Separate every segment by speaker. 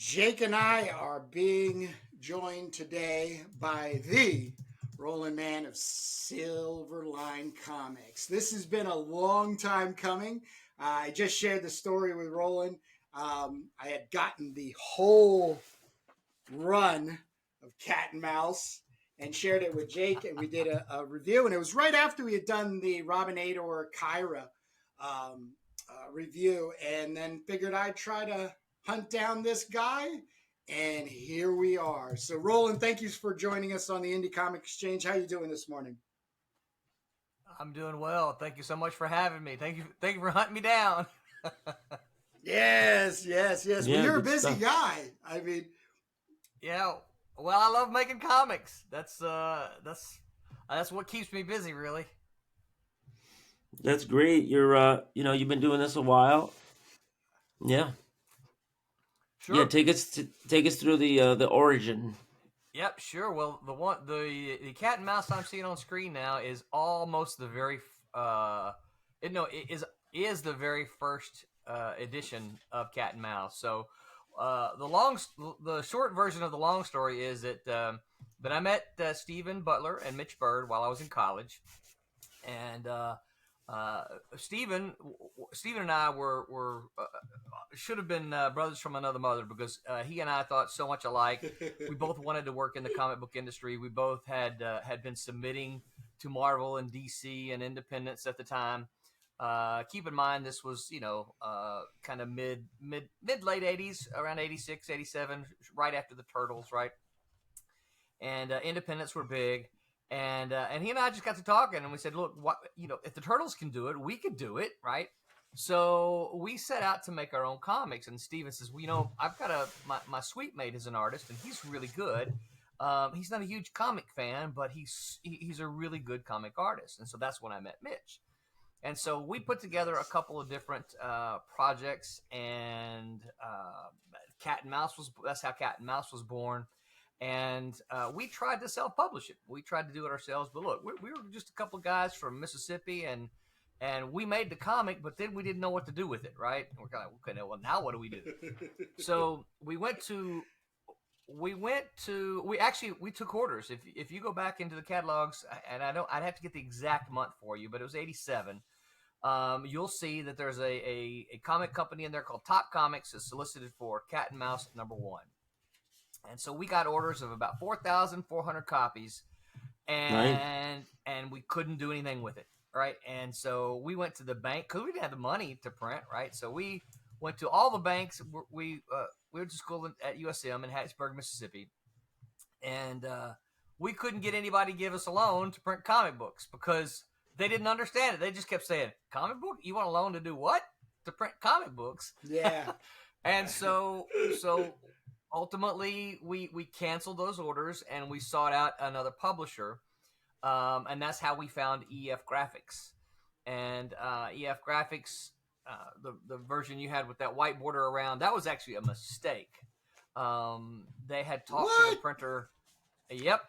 Speaker 1: Jake and I are being joined today by the Roland Mann of Silverline Comics. This has been a long time coming. I just shared the story with Roland. I had gotten the whole run of Cat and Mouse and shared it with Jake, and we did a review. And it was right after we had done the Robinator Kyra review, and then figured I'd try to hunt down this guy, and here we are. So, Roland, thank you for joining us on the Indie Comic Exchange. How you doing this morning?
Speaker 2: I'm doing well. Thank you so much for having me. Thank you for hunting me down.
Speaker 1: Yes. Well,
Speaker 3: Yeah,
Speaker 1: you're a
Speaker 3: good
Speaker 1: busy
Speaker 3: stuff.
Speaker 1: guy. I mean,
Speaker 2: Yeah. Well, I love making comics. That's what keeps me busy, really.
Speaker 3: That's great. You've been doing this a while. Yeah, yeah.
Speaker 2: Sure.
Speaker 3: Take us through the origin.
Speaker 2: Yep. Sure. Well, the cat and mouse I'm seeing on screen now is almost the very it is the very first edition of Cat and Mouse. So the short version of the long story is that I met Stephen Butler and Mitch Byrd while I was in college, and uh, Stephen Stephen and I were should have been brothers from another mother, because he and I thought so much alike. We both wanted to work in the comic book industry. We both had been submitting to Marvel and DC and Independence at the time. Keep in mind, this was kind of mid late '80s, around '86, '87, right after the Turtles, right? And Independents were big. And he and I just got to talking, and we said, look, if the Turtles can do it, we could do it, right? So we set out to make our own comics. And Steven says, well, I've got my suite mate is an artist, and he's really good. He's not a huge comic fan, but he's a really good comic artist. And so that's when I met Mitch. And so we put together a couple of different projects, and that's how Cat and Mouse was born. And we tried to self-publish it. We tried to do it ourselves, but look, we were just a couple of guys from Mississippi, and we made the comic, but then we didn't know what to do with it, right? And we're kind of like, okay, well, now what do we do? So we took orders. If you go back into the catalogs, and I'd have to get the exact month for you, but it was '87. You'll see that there's a comic company in there called Top Comics that solicited for Cat and Mouse #1. And so we got orders of about 4,400 copies,
Speaker 3: Right.
Speaker 2: and we couldn't do anything with it, right? And so we went to the bank because we didn't have the money to print, right? So we went to all the banks. We went to school at USM in Hattiesburg, Mississippi, and we couldn't get anybody to give us a loan to print comic books because they didn't understand it. They just kept saying, "Comic book? You want a loan to do what? To print comic books?"
Speaker 1: yeah.
Speaker 2: And so ultimately, we canceled those orders and we sought out another publisher, and that's how we found EF Graphics. And EF Graphics, the version you had with that white border around, that was actually a mistake. They had talked to the printer. Yep,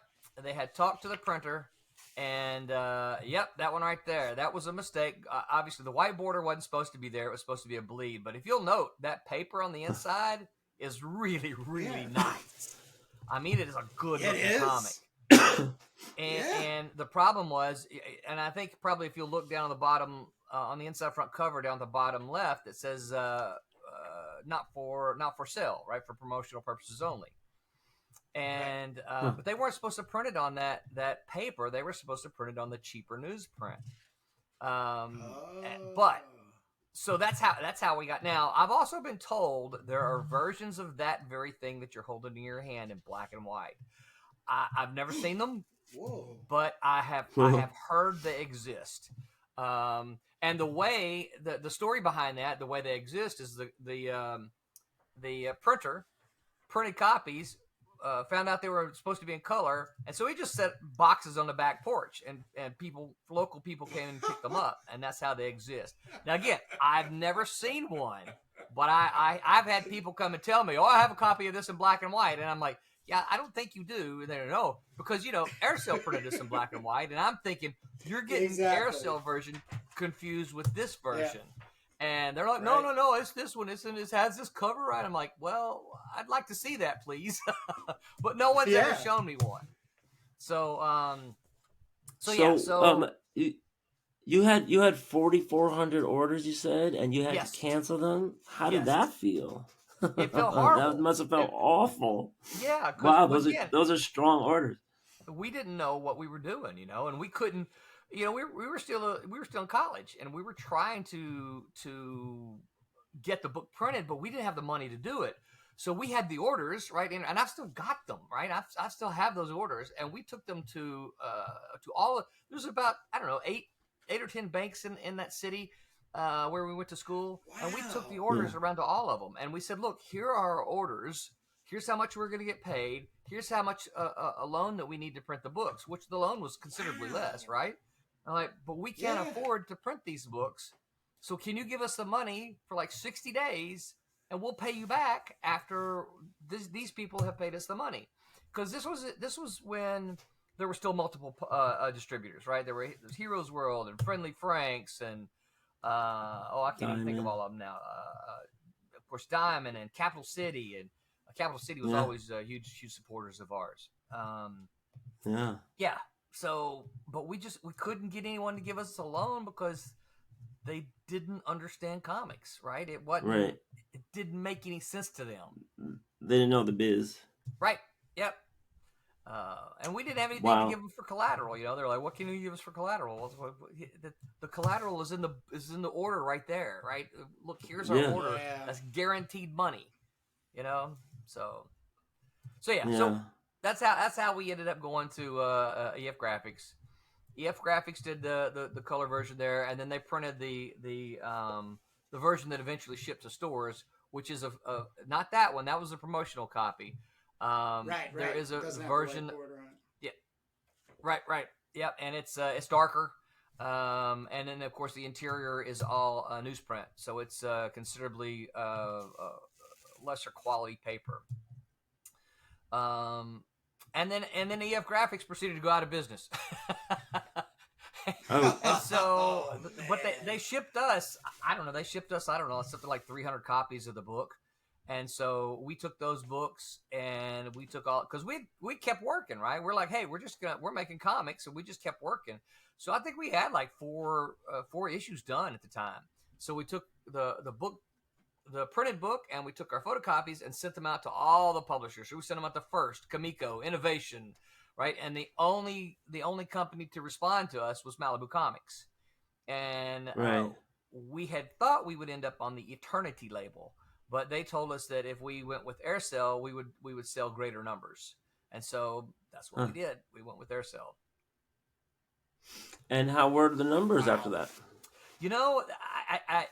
Speaker 2: they had talked to the printer, and yep, that one right there. That was a mistake. Obviously, the white border wasn't supposed to be there. It was supposed to be a bleed. But if you'll note, that paper on the inside is really, really nice. I mean, it is a good looking comic. And the problem was, and I think probably if you look down on the bottom, on the inside front cover, down the bottom left, it says not for sale, right? For promotional purposes only. And but they weren't supposed to print it on that paper. They were supposed to print it on the cheaper newsprint. But so that's how we got. Now, I've also been told there are versions of that very thing that you're holding in your hand in black and white. I've never seen them, but I have heard they exist. And the way the story behind that, the way they exist, is the printer printed copies. Found out they were supposed to be in color, and so he just set boxes on the back porch, and local people came and picked them up, and that's how they exist. Now, again, I've never seen one, but I've had people come and tell me, "Oh, I have a copy of this in black and white," and I'm like, "Yeah, I don't think you do." And they're no, because Aircel printed this in black and white, and I'm thinking you're getting the Aircel version confused with this version. And they're like, no,
Speaker 1: Right.
Speaker 2: no, no, it's this one. It has this cover, right? I'm like, well, I'd like to see that, please. But no one's ever
Speaker 1: Yeah.
Speaker 2: shown me one. So, yeah,
Speaker 3: So,
Speaker 2: so
Speaker 3: you had 4,400 orders, you said, and you had to
Speaker 2: yes,
Speaker 3: cancel them. How did
Speaker 2: yes,
Speaker 3: that feel?
Speaker 2: it felt
Speaker 3: That
Speaker 2: horrible.
Speaker 3: must have felt awful.
Speaker 2: Yeah, because
Speaker 3: Wow,
Speaker 2: again,
Speaker 3: those are strong orders.
Speaker 2: we didn't know what we were doing, and we couldn't, we were still in college, and we were trying to get the book printed, but we didn't have the money to do it. So we had the orders, right, and I've still got them, right. I still have those orders, and we took them to all. There's about, I don't know, eight or 10 banks in that city where we went to school, and we took the
Speaker 1: Wow.
Speaker 3: Yeah,
Speaker 2: orders around to all of them, and we said, look, here are our orders. Here's how much we're going to get paid. Here's how much a loan that we need to print the books, which the loan was considerably less,
Speaker 1: Wow.
Speaker 2: right? I'm like, but we can't
Speaker 1: Yeah.
Speaker 2: afford to print these books. So can you give us the money for like 60 days and we'll pay you back after these people have paid us the money? Because this was when there were still multiple distributors, right? There was Heroes World and Friendly Franks and I can't even think of
Speaker 3: Diamond.
Speaker 2: all of them now. Of course, Diamond and Capital City, and Capital City was
Speaker 3: Yeah,
Speaker 2: always huge supporters of ours.
Speaker 3: yeah,
Speaker 2: Yeah. So, but we couldn't get anyone to give us a loan because they didn't understand comics, right?
Speaker 3: right.
Speaker 2: It didn't make any sense to them,
Speaker 3: They didn't know the biz.
Speaker 2: right? Yep. And we didn't have anything to give
Speaker 3: Wow.
Speaker 2: them for collateral. They're like, "What can you give us for collateral?" The collateral is in the order right there, right? Look, here's our
Speaker 3: Yeah,
Speaker 2: order.
Speaker 1: Yeah.
Speaker 2: That's guaranteed money. You know, so yeah, so
Speaker 3: yeah.
Speaker 2: that's how we ended up going to EF Graphics. EF Graphics did the color version there, and then they printed the version that eventually shipped to stores, which is not that one. That was a promotional copy.
Speaker 1: Right.
Speaker 2: There
Speaker 1: Right.
Speaker 2: is a
Speaker 1: Doesn't have the white
Speaker 2: version.
Speaker 1: border on it.
Speaker 2: Yeah, right, yep, and it's darker. And then of course the interior is all newsprint, so it's considerably lesser quality paper. Um, and then EF Graphics proceeded to go out of business.
Speaker 3: Oh,
Speaker 2: And so,
Speaker 1: Oh
Speaker 2: but they
Speaker 1: man.
Speaker 2: shipped us. I don't know. They shipped us. I don't know. Something like 300 copies of the book. And so we took those books and we took all because we kept working, right? We're like, hey, we're making comics, and we just kept working. So I think we had like four issues done at the time. So we took the book, the printed book, and we took our photocopies and sent them out to all the publishers. So we sent them out to First, Kamiko, Innovation, right? And the only company to respond to us was Malibu Comics, and
Speaker 3: right.
Speaker 2: we had thought we would end up on the Eternity label, but they told us that if we went with Aircell, we would sell greater numbers, and so that's what
Speaker 3: Huh.
Speaker 2: we did. We went with Aircell.
Speaker 3: And how were the numbers after
Speaker 1: Wow.
Speaker 3: that?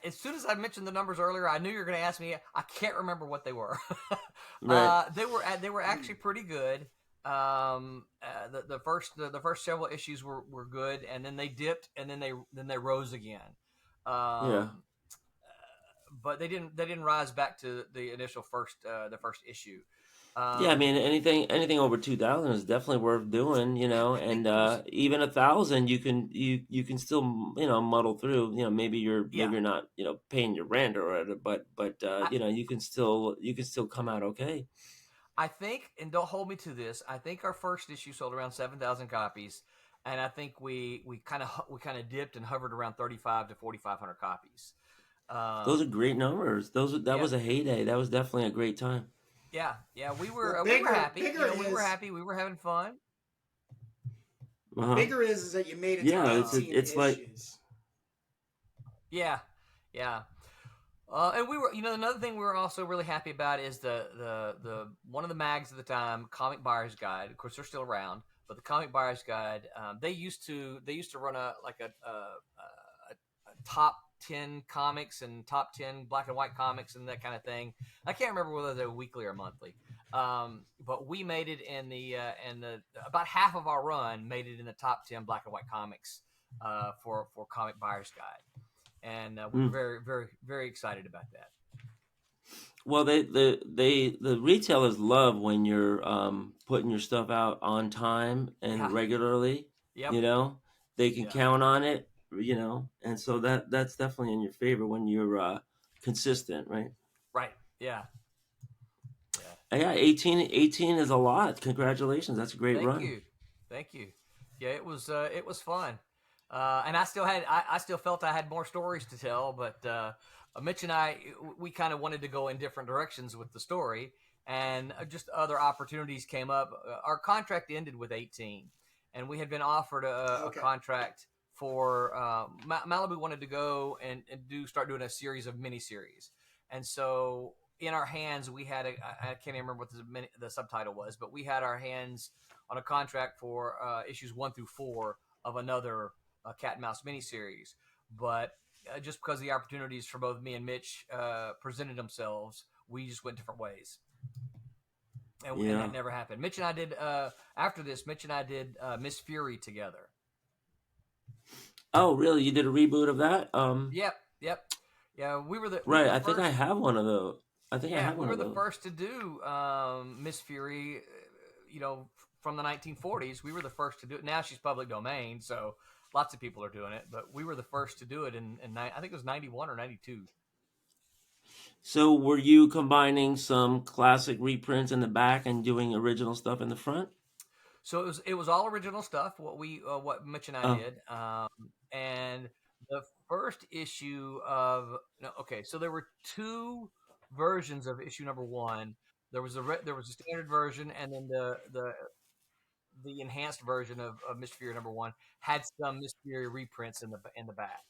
Speaker 2: As soon as I mentioned the numbers earlier, I knew you were going to ask me. I can't remember what they were.
Speaker 3: Right.
Speaker 2: They were actually pretty good. The first several issues were good, and then they dipped, and then they rose again.
Speaker 3: Yeah.
Speaker 2: But they didn't rise back to the initial the first issue.
Speaker 3: Yeah, I mean anything over 2,000 is definitely worth doing,
Speaker 2: I think
Speaker 3: and
Speaker 2: it was,
Speaker 3: even 1,000 you can still muddle through, maybe
Speaker 2: yeah.
Speaker 3: you're not paying your rent or whatever, but
Speaker 2: I,
Speaker 3: you can still come out okay.
Speaker 2: I think, and don't hold me to this, I think our first issue sold around 7,000 copies, and I think we kind of dipped and hovered around 35 to 4,500 copies.
Speaker 3: Those are great numbers. That
Speaker 2: Yeah,
Speaker 3: was a heyday. That was definitely a great time.
Speaker 2: yeah. We
Speaker 1: Well,
Speaker 2: were happy.
Speaker 1: bigger
Speaker 2: We were
Speaker 1: is
Speaker 2: happy. We were having fun.
Speaker 3: Uh-huh.
Speaker 1: bigger is that you made it to
Speaker 3: Yeah,
Speaker 2: Uh,
Speaker 1: 18
Speaker 3: it's like
Speaker 1: issues.
Speaker 2: yeah, yeah. And we were, another thing we were also really happy about is the one of the mags at the time, Comic Buyer's Guide. Of course, they're still around, but the Comic Buyer's Guide, they used to run a top 10 comics and top 10 black and white comics and that kind of thing. I can't remember whether they were weekly or monthly. But we made it in the about half of our run made it in the top 10 black and white comics for Comic Buyer's Guide. And we were very, very, very excited about that.
Speaker 3: Well, the retailers love when you're putting your stuff out on time and
Speaker 2: Yeah.
Speaker 3: regularly.
Speaker 2: Yep.
Speaker 3: You know, they can
Speaker 2: Yeah.
Speaker 3: count on it. and so that's definitely in your favor when you're consistent, right?
Speaker 2: Right. Yeah. Yeah.
Speaker 3: Yeah, 18 is a lot. Congratulations, that's a great
Speaker 2: Thank
Speaker 3: run.
Speaker 2: you. Thank you. Yeah, it was fun. And I still felt I had more stories to tell, but Mitch and I, we kind of wanted to go in different directions with the story, and just other opportunities came up. Our contract ended with 18, and we had been offered a
Speaker 1: Okay.
Speaker 2: contract for Malibu wanted to go and start doing a series of miniseries, and so in our hands we had I can't even remember what the subtitle was, but we had our hands on a contract for issues 1 through 4 of another Cat and Mouse miniseries. But just because the opportunities for both me and Mitch presented themselves, we just went different ways. And
Speaker 3: Yeah.
Speaker 2: that never happened. Mitch and I did, after this, Mitch and I did Miss Fury together.
Speaker 3: Oh, really? You did a reboot of that?
Speaker 2: Yep, yep. Yeah, we were
Speaker 3: Right.
Speaker 2: the
Speaker 3: I think I
Speaker 2: first.
Speaker 3: have one of those. I think I
Speaker 2: Yeah,
Speaker 3: have
Speaker 2: we
Speaker 3: one
Speaker 2: were
Speaker 3: of
Speaker 2: the
Speaker 3: those.
Speaker 2: first to do Miss Fury. From the 1940s, we were the first to do it. Now she's public domain, so lots of people are doing it. But we were the first to do it I think it was 91 or 92.
Speaker 3: So, were you combining some classic reprints in the back and doing original stuff in the front?
Speaker 2: So it was all original stuff. What Mitch and I
Speaker 3: Oh,
Speaker 2: did, and the first issue of no, okay. So there were two versions of issue number one. There was a standard version, and then the enhanced version of Miss Fury number one had some Miss Fury reprints in the back.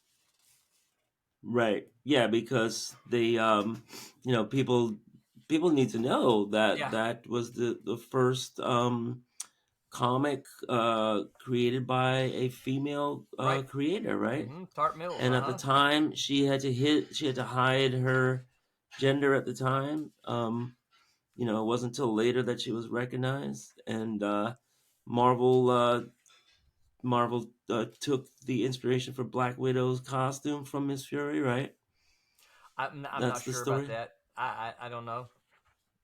Speaker 3: right. Yeah, because people need to know that
Speaker 2: Yeah,
Speaker 3: that was the first comic created by a female
Speaker 2: right.
Speaker 3: creator, right?
Speaker 2: Tart Mills.
Speaker 3: And
Speaker 2: Uh
Speaker 3: at the
Speaker 2: huh.
Speaker 3: time, she had to hide her gender at the time. It wasn't until later that she was recognized, and Marvel Marvel took the inspiration for Black Widow's costume from Miss Fury, right?
Speaker 2: I'm not
Speaker 3: That's the
Speaker 2: sure about
Speaker 3: story.
Speaker 2: that. I don't know.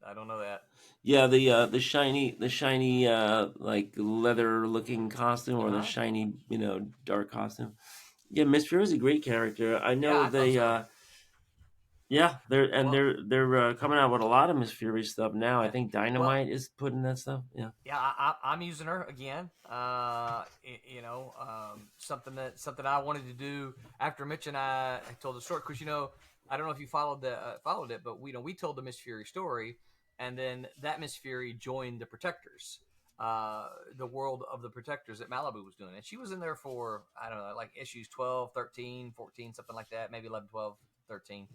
Speaker 2: I don't know that.
Speaker 3: Yeah, the shiny like leather looking costume,
Speaker 2: Uh
Speaker 3: or the
Speaker 2: huh.
Speaker 3: shiny dark costume. Yeah, Miss Fury's a great character. I
Speaker 2: Yeah,
Speaker 3: know
Speaker 2: I thought
Speaker 3: they
Speaker 2: so. Well,
Speaker 3: they're coming out with a lot of Miss Fury stuff now. I
Speaker 2: yeah.
Speaker 3: think
Speaker 2: Well,
Speaker 3: Dynamite is putting that stuff. Yeah.
Speaker 2: yeah, I'm using her again. Something I wanted to do after Mitch and I told the story, because I don't know if you followed it, but we told the Miss Fury story, and then that Miss Fury joined the Protectors, the world of the Protectors that Malibu was doing, and she was in there for I don't know, like issues 12, 13, 14, something like that, maybe 11, 12, 13.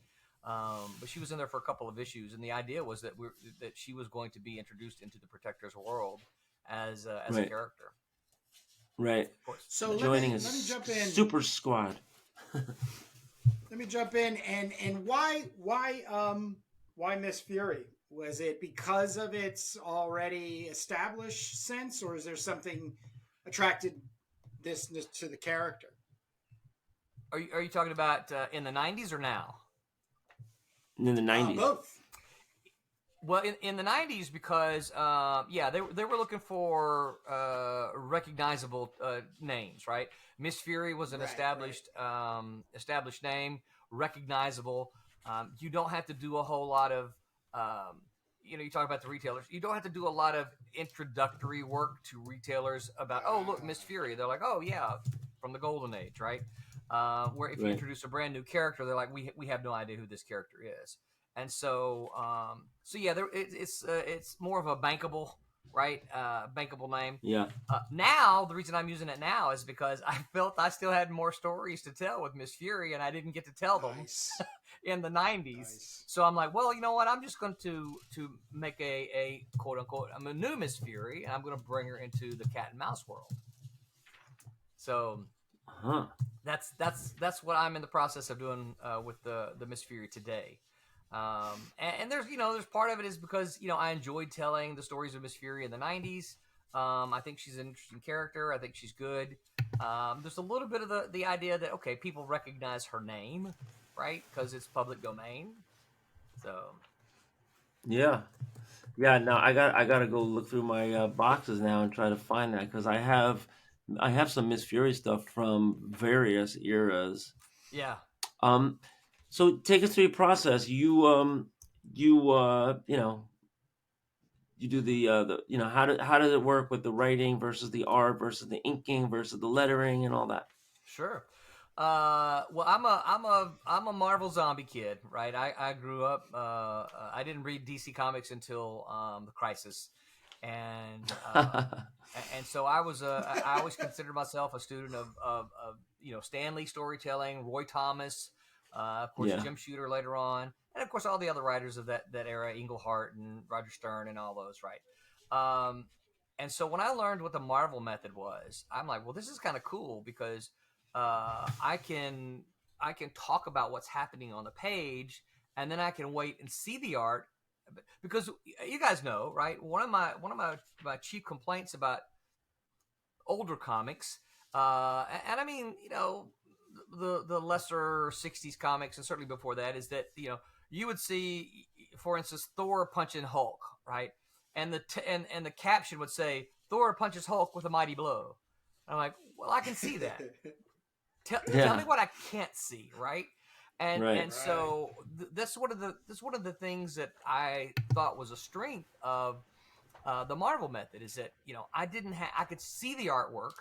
Speaker 2: But she was in there for a couple of issues, and the idea was that she was going to be introduced into the Protector's world as a
Speaker 3: Right.
Speaker 2: character.
Speaker 3: Right.
Speaker 2: Of course.
Speaker 1: So
Speaker 3: Joining a
Speaker 1: let me jump in.
Speaker 3: super squad.
Speaker 1: Let me jump in and why Miss Fury? Was it because of its already established sense, or is there something attracted this to the character?
Speaker 2: Are you talking about in the 90s or now?
Speaker 3: In the 90s.
Speaker 1: Both.
Speaker 2: Well, in the 90s, because they were looking for recognizable names, right? Miss Fury was an
Speaker 1: Right, right.
Speaker 2: established name, recognizable. You don't have to do a whole lot of you talk about the retailers. You don't have to do a lot of introductory work to retailers about, oh, look, Miss Fury. They're like, oh yeah, from the golden age, right? Where if you
Speaker 3: Right.
Speaker 2: introduce a brand new character, they're like, we have no idea who this character is. And so yeah, it's more of a bankable, right? Bankable name.
Speaker 3: Yeah.
Speaker 2: Now, the reason I'm using it now is because I felt I still had more stories to tell with Miss Fury, and I didn't get to tell them
Speaker 1: Nice.
Speaker 2: in the 90s.
Speaker 1: Nice.
Speaker 2: So I'm like, well, you know what? I'm just going to make a quote unquote, I'm a new Miss Fury, and I'm going to bring her into the cat and mouse world. So
Speaker 3: Huh.
Speaker 2: that's what I'm in the process of doing with the Miss Fury today. And there's part of it is because I enjoyed telling the stories of Miss Fury in the 90s. I think she's an interesting character. I think she's good. There's a little bit of the idea that okay, people recognize her name, right? Because it's public domain. So
Speaker 3: Yeah. Yeah. Now I got to go look through my boxes now and try to find that because I have I have some Miss Fury stuff from various eras.
Speaker 2: Yeah.
Speaker 3: Um, so take us through your process. You know, you do the how does it work with the writing versus the art versus the inking versus the lettering and all that?
Speaker 2: Sure. Well, I'm a Marvel zombie kid, right? I grew up. I didn't read DC comics until the Crisis, and so I always considered myself a student of Stan Lee storytelling, Roy Thomas, of course
Speaker 3: Yeah.
Speaker 2: Jim Shooter later on, and of course all the other writers of that era, Englehart and Roger Stern and all those, right? Um, and so when I learned what the Marvel method was, I'm like, well, this is kind of cool because I can talk about what's happening on the page, and then I can wait and see the art because you guys know, right? One of my chief complaints about older comics, and I mean, the lesser '60s comics, and certainly before that, is that you would see, for instance, Thor punching Hulk, right? And the caption would say Thor punches Hulk with a mighty blow. I'm like, well, I can see that. Tell me
Speaker 3: Yeah.
Speaker 2: what I can't see, right? And
Speaker 3: Right.
Speaker 2: and so that's one of the things that I thought was a strength of the Marvel method is that I could see the artwork,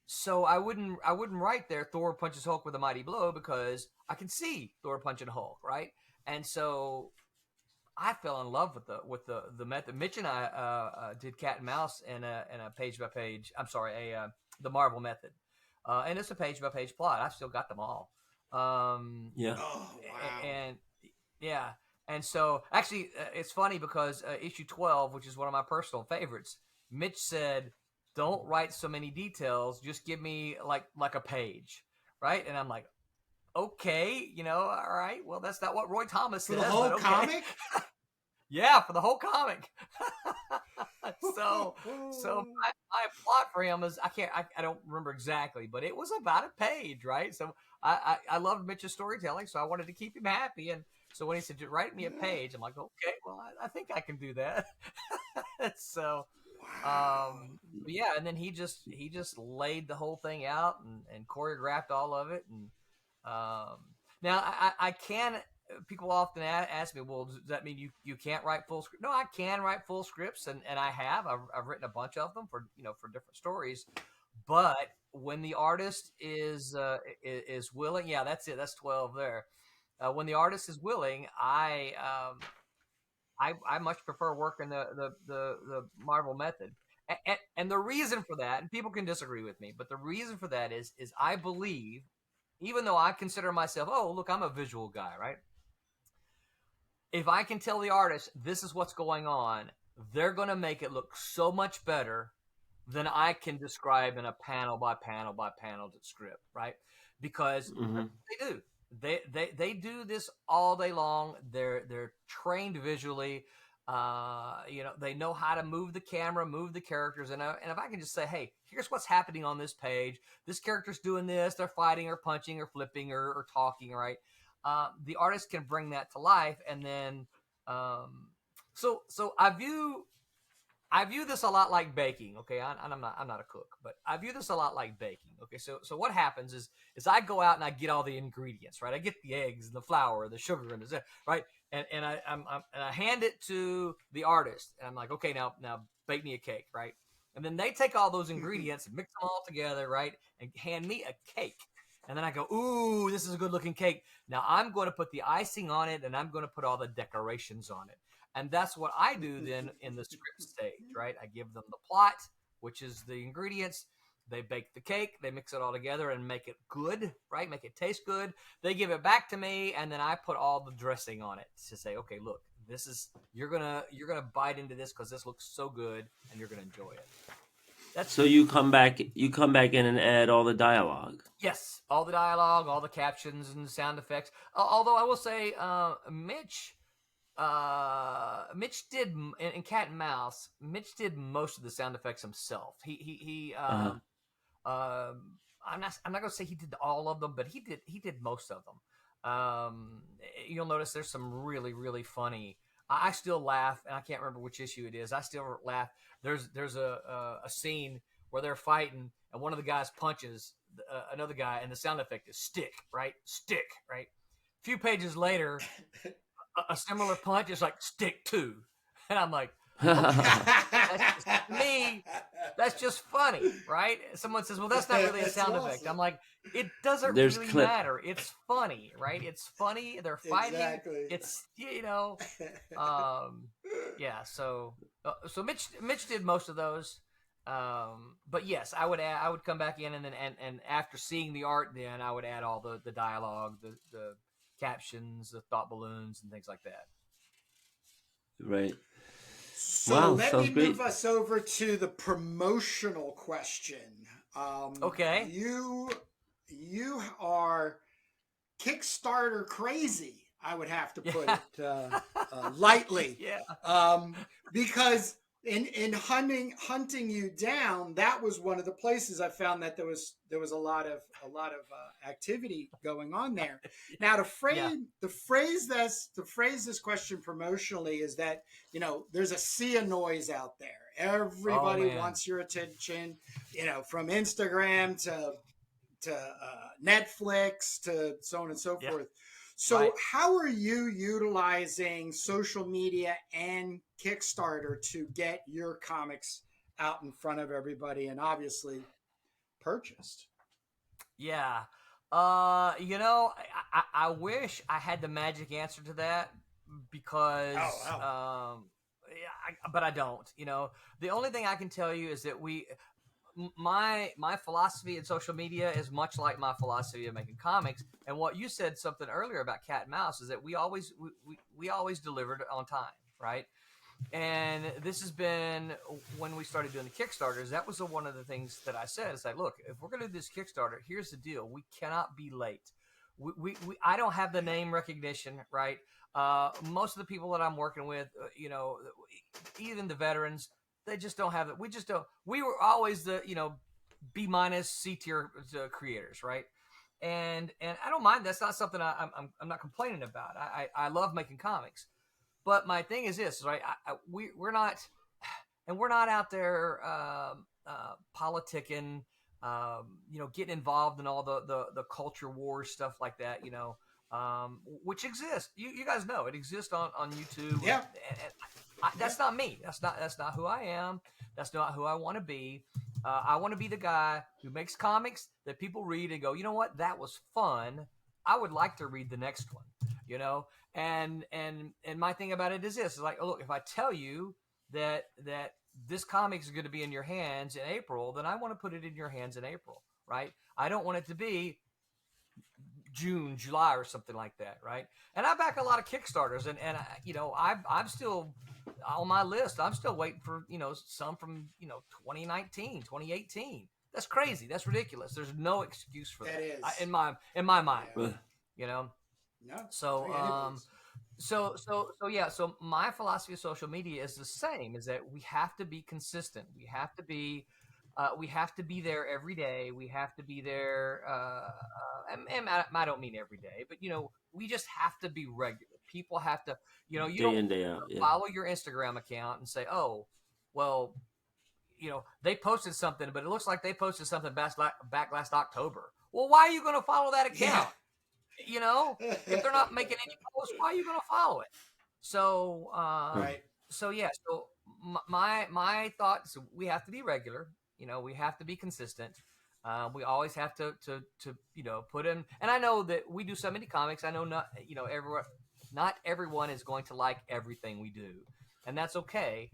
Speaker 2: so I wouldn't write there Thor punches Hulk with a mighty blow because I can see Thor punching Hulk, right? And so I fell in love with the method. Mitch and I did cat and mouse in a page by page. I'm sorry, the Marvel method, and it's a page by page plot. I've still got them all. Um,
Speaker 3: Yeah.
Speaker 1: Oh, wow.
Speaker 2: and yeah, and so actually, it's funny because issue 12, which is one of my personal favorites, Mitch said, "Don't write so many details. Just give me like a page, right?" And I'm like, "Okay, all right. Well, that's not what Roy Thomas
Speaker 1: For the
Speaker 2: says,
Speaker 1: whole
Speaker 2: but okay."
Speaker 1: comic?
Speaker 2: Yeah, for the whole comic. so my plot for him is I don't remember exactly, but it was about a page, right? So I loved Mitch's storytelling, so I wanted to keep him happy, and so when he said write me a page, I'm like, okay, well I think I can do that. So
Speaker 1: Wow.
Speaker 2: yeah, and then he just laid the whole thing out and choreographed all of it, and um, now I can. People often ask me, well, does that mean you can't write full script? No, I can write full scripts, and I have. I've written a bunch of them for different stories. But when the artist is willing, yeah, that's it. That's 12 there. When the artist is willing, I much prefer working the Marvel method. And the reason for that, and people can disagree with me, but the reason for that is I believe, even though I consider myself, oh, look, I'm a visual guy, right? If I can tell the artist this is what's going on, they're going to make it look so much better than I can describe in a panel by panel by panel script, right? Because
Speaker 3: Hmm.
Speaker 2: they do. They do this all day long. They're trained visually. They know how to move the camera, move the characters, and if I can just say, hey, here's what's happening on this page. This character's doing this. They're fighting or punching or flipping or talking, right? The artist can bring that to life, and then um, so I view this a lot like baking. Okay, I'm not a cook, but I view this a lot like baking. Okay, so what happens is I go out and I get all the ingredients, right? I get the eggs and the flour, the sugar, and the right, and I hand it to the artist, and I'm like, okay, now bake me a cake, right? And then they take all those ingredients and mix them all together, right, and hand me a cake. And then I go, ooh, this is a good looking cake. Now I'm going to put the icing on it, and I'm going to put all the decorations on it. And that's what I do then in the script stage, right? I give them the plot, which is the ingredients. They bake the cake, they mix it all together and make it good, right? Make it taste good. They give it back to me, and then I put all the dressing on it to say, okay, look, this is you're gonna bite into this because this looks so good, and you're gonna enjoy it. That's
Speaker 3: So you come back in and add all the dialogue.
Speaker 2: yes, all the dialogue, all the captions and sound effects. Although I will say, Mitch did in Cat and Mouse. Mitch did most of the sound effects himself. He
Speaker 3: Uh-huh.
Speaker 2: I'm not gonna say he did all of them, but he did most of them. You'll notice there's some really really funny. I still laugh, and I can't remember which issue it is. I still laugh. There's a scene where they're fighting and one of the guys punches another guy and the sound effect is stick, right? Stick, right? A few pages later, a similar punch is like stick two. And I'm like, okay, that's just to me, that's just funny, right? Someone says, well, that's not really a
Speaker 1: That's
Speaker 2: sound
Speaker 1: awesome.
Speaker 2: effect. I'm like, it doesn't
Speaker 3: There's
Speaker 2: really
Speaker 3: clip.
Speaker 2: matter. It's funny, right? It's funny. They're fighting.
Speaker 1: Exactly.
Speaker 2: It's, yeah. So Mitch did most of those. But yes, I would come back in and after seeing the art, then I would add all the dialogue, the captions, the thought balloons, and things like that.
Speaker 3: Right.
Speaker 1: So
Speaker 3: Wow,
Speaker 1: let
Speaker 3: sounds
Speaker 1: me
Speaker 3: great.
Speaker 1: move us over to the promotional question.
Speaker 2: Okay.
Speaker 1: You are Kickstarter crazy. I would have to put it lightly.
Speaker 2: Yeah.
Speaker 1: Because in hunting you down, that was one of the places I found that there was a lot of activity going on there. Now to phrase this question promotionally is that there's a sea of noise out there. Everybody wants your attention. From Instagram to Netflix to so on and so forth. So how are you utilizing social media and Kickstarter to get your comics out in front of everybody and obviously purchased?
Speaker 2: Yeah. I wish I had the magic answer to that because, but I don't. The only thing I can tell you is that my philosophy in social media is much like my philosophy of making comics. And what you said something earlier about cat and mouse is that we always delivered on time, right? And this has been when we started doing the Kickstarters. That was one of the things that I said. It's like, look, if we're going to do this Kickstarter, here's the deal: we cannot be late. I don't have the name recognition, right? Most of the people that I'm working with, even the veterans, they just don't have it. We just don't. We were always the B minus C tier creators, right? And I don't mind. That's not something I'm not complaining about. I love making comics. But my thing is this, right? We're not out there politicking, getting involved in all the culture wars stuff like that, which exists. You guys know it exists on YouTube.
Speaker 1: Yeah.
Speaker 2: And that's not me. That's not who I am. That's not who I want to be. I want to be the guy who makes comics that people read and go, you know what? That was fun. I would like to read the next one. And my thing about it is this: is like, oh, look, if I tell you that this comic is going to be in your hands in April, then I want to put it in your hands in April, right? I don't want it to be June, July, or something like that, right? And I back a lot of Kickstarters, and I'm still on my list. I'm still waiting for some from 2019, 2018. That's crazy. That's ridiculous. There's no excuse for that. In my mind,
Speaker 1: No.
Speaker 2: So so my philosophy of social media is the same: is that we have to be consistent. We have to be there every day. We have to be there. And I don't mean every day, but we just have to be regular. People have to, you
Speaker 3: day in, day out.
Speaker 2: follow your Instagram account and say, oh, well, they posted something, but it looks like they posted something back last October. Well, why are you going to follow that account? If they're not making any posts, why are you going to follow it? So,
Speaker 1: Right.
Speaker 2: So yeah. So my thoughts: we have to be regular. We have to be consistent. We always have to put in. And I know that we do so many comics. I know not everyone is going to like everything we do, and that's okay.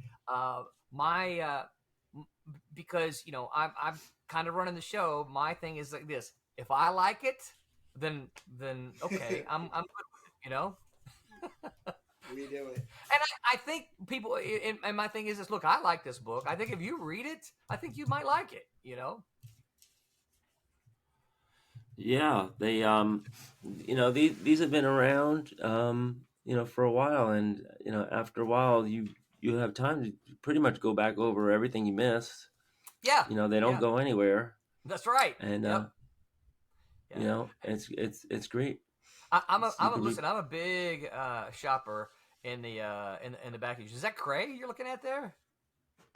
Speaker 2: Because I'm kind of running the show. My thing is like this: if I like it, then okay, I'm good with it,
Speaker 1: We do it.
Speaker 2: And I think people, and my thing is this: look, I like this book. I think if you read it, I think you might like it.
Speaker 3: Yeah, they these have been around for a while, and after a while you have time to pretty much go back over everything you missed.
Speaker 2: Yeah.
Speaker 3: They don't go anywhere.
Speaker 2: That's right.
Speaker 3: And it's great.
Speaker 2: I'm a big shopper in the back. Is that Craig you're looking at there?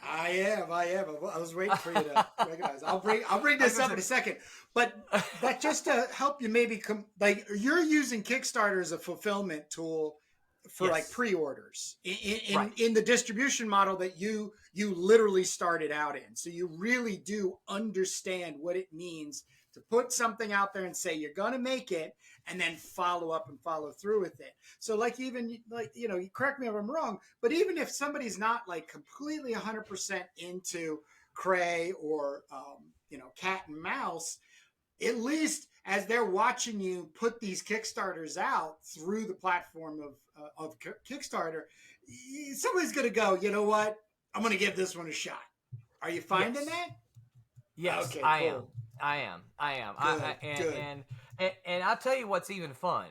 Speaker 1: I am. I was waiting for you to recognize. I'll bring
Speaker 2: I was
Speaker 1: this
Speaker 2: gonna
Speaker 1: up in a second. But just to help you, maybe like you're using Kickstarter as a fulfillment tool for like
Speaker 2: Yes.
Speaker 1: pre-orders
Speaker 2: Right.
Speaker 1: in the distribution model that you literally started out in. So you really do understand what it means to put something out there and say you're going to make it, and then follow up and follow through with it. So like, even like, you correct me if I'm wrong, but even if somebody's not like completely 100% into Cray or cat and mouse, at least as they're watching you put these Kickstarters out through the platform of Kickstarter, somebody's going to go, you know what, I'm going to give this one a shot. Are you finding
Speaker 2: Yes.
Speaker 1: that?
Speaker 2: Yes,
Speaker 1: Okay,
Speaker 2: I am.
Speaker 1: cool.
Speaker 2: I am. I am.
Speaker 1: Good,
Speaker 2: And,
Speaker 1: good.
Speaker 2: and I'll tell you what's even fun.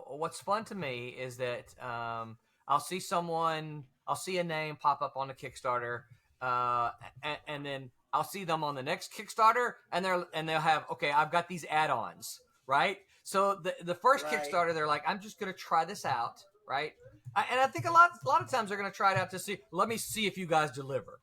Speaker 2: What's fun to me is that I'll see someone, I'll see a name pop up on the Kickstarter, and then I'll see them on the next Kickstarter, and they'll have, okay, I've got these add-ons, right? So the first
Speaker 1: Right.
Speaker 2: Kickstarter, they're like, I'm just gonna try this out, right? And I think a lot of times they're gonna try it out to see, let me see if you guys deliver,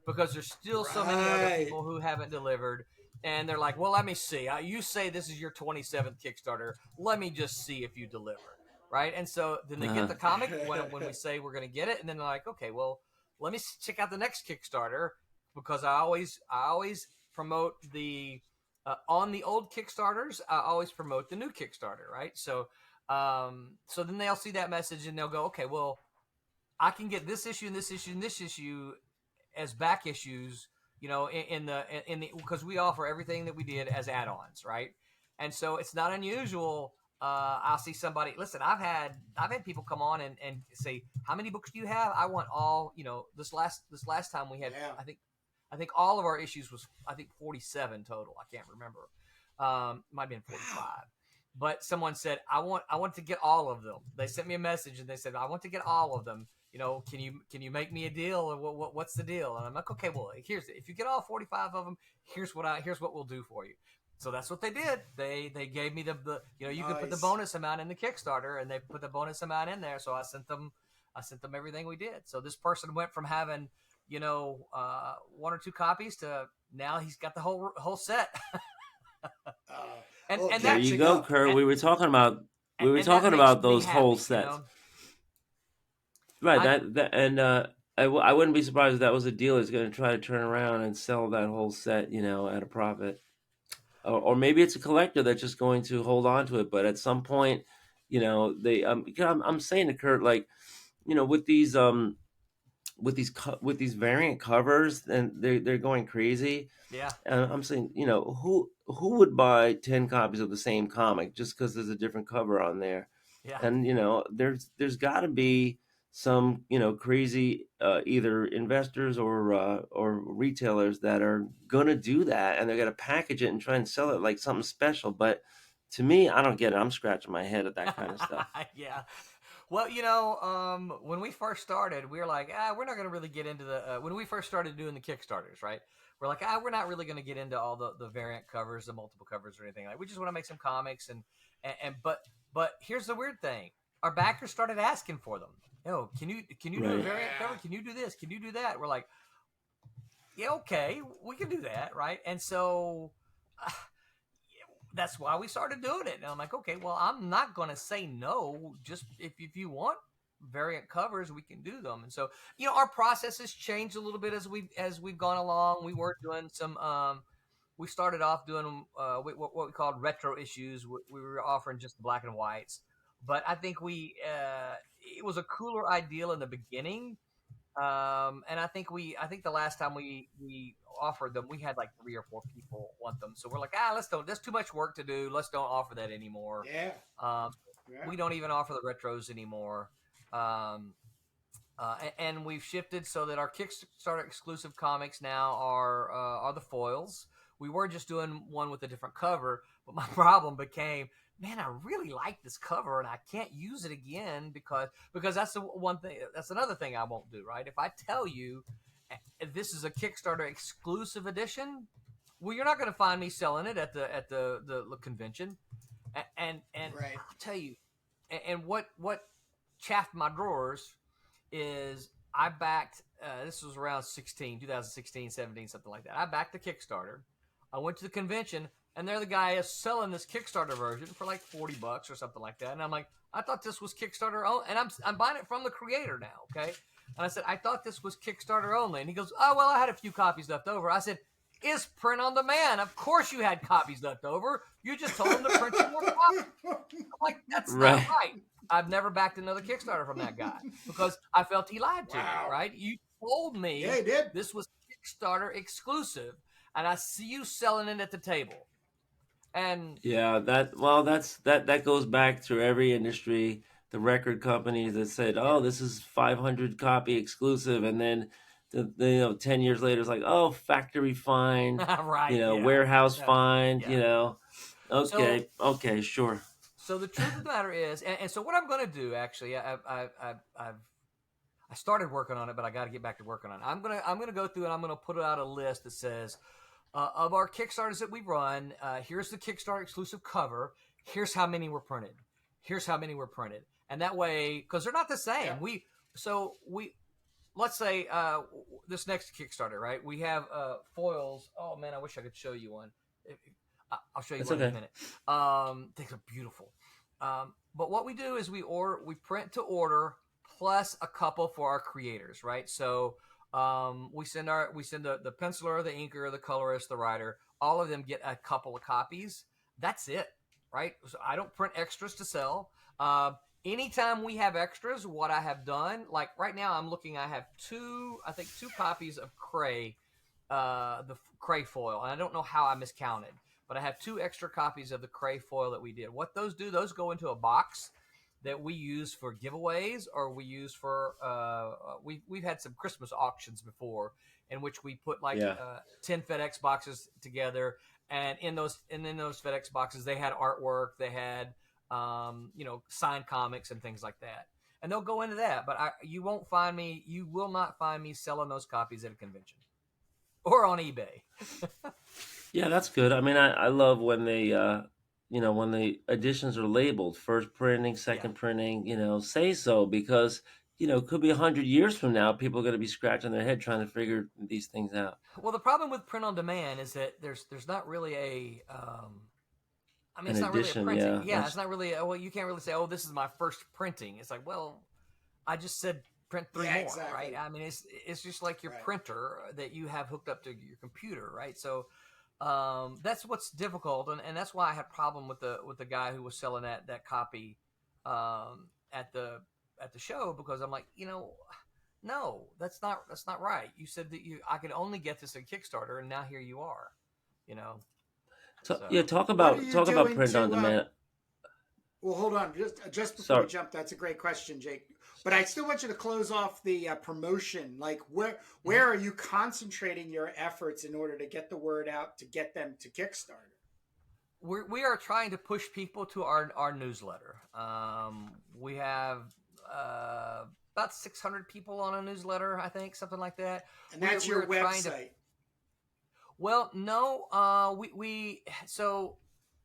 Speaker 2: because there's still so many other
Speaker 1: Right.
Speaker 2: people who haven't delivered, and they're like, well, let me see. You say this is your 27th Kickstarter. Let me just see if you deliver, right? And so then they get
Speaker 3: Uh,
Speaker 2: the comic when we say we're going to get it, and then they're like, okay, well, let me check out the next Kickstarter, because I always promote the on the old Kickstarters. I always promote the new Kickstarter, right? So then they'll see that message and they'll go, okay, well, I can get this issue and this issue and this issue as back issues, in the because we offer everything that we did as add-ons, right? And so it's not unusual. I'll see somebody. Listen, I've had people come on and say, how many books do you have? I want all. This last time we had,
Speaker 1: Yeah.
Speaker 2: I think all of our issues was, I think, 47 total. I can't remember. Might have been 45.
Speaker 1: Wow.
Speaker 2: But someone said, I want to get all of them. They sent me a message and they said, I want to get all of them. Can you make me a deal, or what's the deal? And I'm like, okay, well, if you get all 45 of them, here's what we'll do for you. So that's what they did. They gave me the you can put the
Speaker 1: Nice.
Speaker 2: bonus amount in the Kickstarter, and they put the bonus amount in there. So I sent them everything we did. So this person went from having one or two copies to now he's got the whole set. and
Speaker 1: Well,
Speaker 2: and
Speaker 3: there
Speaker 2: that
Speaker 3: you
Speaker 1: catching
Speaker 3: go,
Speaker 1: up.
Speaker 3: Kurt.
Speaker 2: and,
Speaker 3: We were
Speaker 2: and that
Speaker 3: talking
Speaker 2: makes
Speaker 3: about
Speaker 2: me
Speaker 3: those whole
Speaker 2: happy.
Speaker 3: sets. Right.
Speaker 2: I
Speaker 3: That and I wouldn't be surprised if that was a dealer that's going to try to turn around and sell that whole set, at a profit. Or maybe it's a collector that's just going to hold on to it. But at some point, they I'm saying to Kurt, like, with these variant covers, and they're going crazy.
Speaker 2: yeah
Speaker 3: I'm saying, who would buy 10 copies of the same comic just because there's a different cover on there?
Speaker 2: yeah.
Speaker 3: And there's got to be some crazy either investors or retailers that are gonna do that, and they're gonna package it and try and sell it like something special. But to me, I don't get it. I'm scratching my head at that kind of stuff.
Speaker 2: Yeah. Well, when we first started, we were like, we're not going to really get into when we first started doing the Kickstarters, right? We're like, we're not really going to get into all the variant covers, the multiple covers or anything. Like, we just want to make some comics but here's the weird thing. Our backers started asking for them. Yo, can you do a
Speaker 3: Right.
Speaker 2: variant
Speaker 1: Yeah.
Speaker 2: cover? Can you do this? Can you do that? We're like, yeah, okay, we can do that, right? And so that's why we started doing it. And I'm like, okay, well, I'm not going to say no. Just if you want variant covers, we can do them. And so, our process has changed a little bit as we've gone along. We were doing some. We started off doing what we called retro issues. We were offering just the black and whites, but I think it was a cooler ideal in the beginning. And I think the last time we offered them, we had like 3 or 4 people want them. So we're like, let's don't. There's too much work to do. Let's don't offer that anymore.
Speaker 1: Yeah.
Speaker 2: Um,
Speaker 1: Yeah.
Speaker 2: we don't even offer the retros anymore. Um, and we've shifted so that our Kickstarter exclusive comics now are the foils. We were just doing one with a different cover, but my problem became, man, I really like this cover and I can't use it again because that's the one thing. That's another thing I won't do, right? If I tell you this is a Kickstarter exclusive edition, well, you're not going to find me selling it at the convention. And
Speaker 1: Right.
Speaker 2: I'll tell you, and what chaffed my drawers is I backed this was around 2016, 17, something like that. I backed the Kickstarter. I went to the convention, and there the guy is selling this Kickstarter version for like $40 or something like that. And I'm like, I thought this was Kickstarter only, and I'm buying it from the creator now, okay? And I said, I thought this was Kickstarter only. And he goes, oh, well, I had a few copies left over. I said, it's print on demand. Of course you had copies left over. You just told him to print you more copies. I'm like, that's not right. I've never backed another Kickstarter from that guy because I felt he lied to me, right? You told me this was Kickstarter exclusive, and I see you selling it at the table. And
Speaker 3: yeah, that goes back to every industry. The record companies that said, "Oh, this is 500 copy exclusive," and then the 10 years later, it's like, "Oh, factory find,
Speaker 2: right,
Speaker 3: warehouse find,
Speaker 2: yeah.
Speaker 3: Okay, okay, sure."
Speaker 2: So the truth of the matter is, and so what I'm going to do, actually, I started working on it, but I got to get back to working on it. I'm gonna go through and I'm gonna put out a list that says, of our Kickstarters that we run, here's the Kickstarter exclusive cover. Here's how many were printed. Here's how many were printed. And that way, because they're not the same. Yeah. Let's say this next Kickstarter, right? We have foils. Oh man, I wish I could show you one. I'll show you one in a minute. Things are beautiful. But what we do is we print to order plus a couple for our creators, right? So we send the penciler, the inker, the colorist, the writer. All of them get a couple of copies. That's it, right? So I don't print extras to sell. Anytime we have extras, what I have done, like right now, I have two copies of Cray, the Cray foil, and I don't know how I miscounted, but I have 2 extra copies of the Cray foil that we did. What those do, those go into a box that we use for giveaways, or we use for we've had some Christmas auctions before in which we put 10 FedEx boxes together, and in those FedEx boxes they had artwork, they had signed comics and things like that, and they'll go into that. But you will not find me selling those copies at a convention or on eBay.
Speaker 3: Yeah, that's good. I mean, I love when they when the editions are labeled first printing, second printing, say so, because it could be 100 years from now, people are going to be scratching their head trying to figure these things out.
Speaker 2: Well, the problem with print on demand is that there's not really a it's not
Speaker 3: edition,
Speaker 2: really a printing.
Speaker 3: yeah,
Speaker 2: It's not really. Well, you can't really say, "Oh, this is my first printing." It's like, well, I just said print 3 more,
Speaker 1: exactly.
Speaker 2: right? I mean, it's just like your printer that you have hooked up to your computer, right? So that's what's difficult, and that's why I had a problem with the guy who was selling that copy at the show, because I'm like, no, that's not right. You said that I could only get this at Kickstarter, and now here you are,
Speaker 3: So, yeah, talk about print on demand.
Speaker 1: Well, hold on, just before we jump, that's a great question, Jake. But I still want you to close off the promotion. Like, where are you concentrating your efforts in order to get the word out to get them to Kickstarter?
Speaker 2: We are trying to push people to our newsletter. We have about 600 people on a newsletter, I think, something like that.
Speaker 1: And that's your website.
Speaker 2: Well, no, so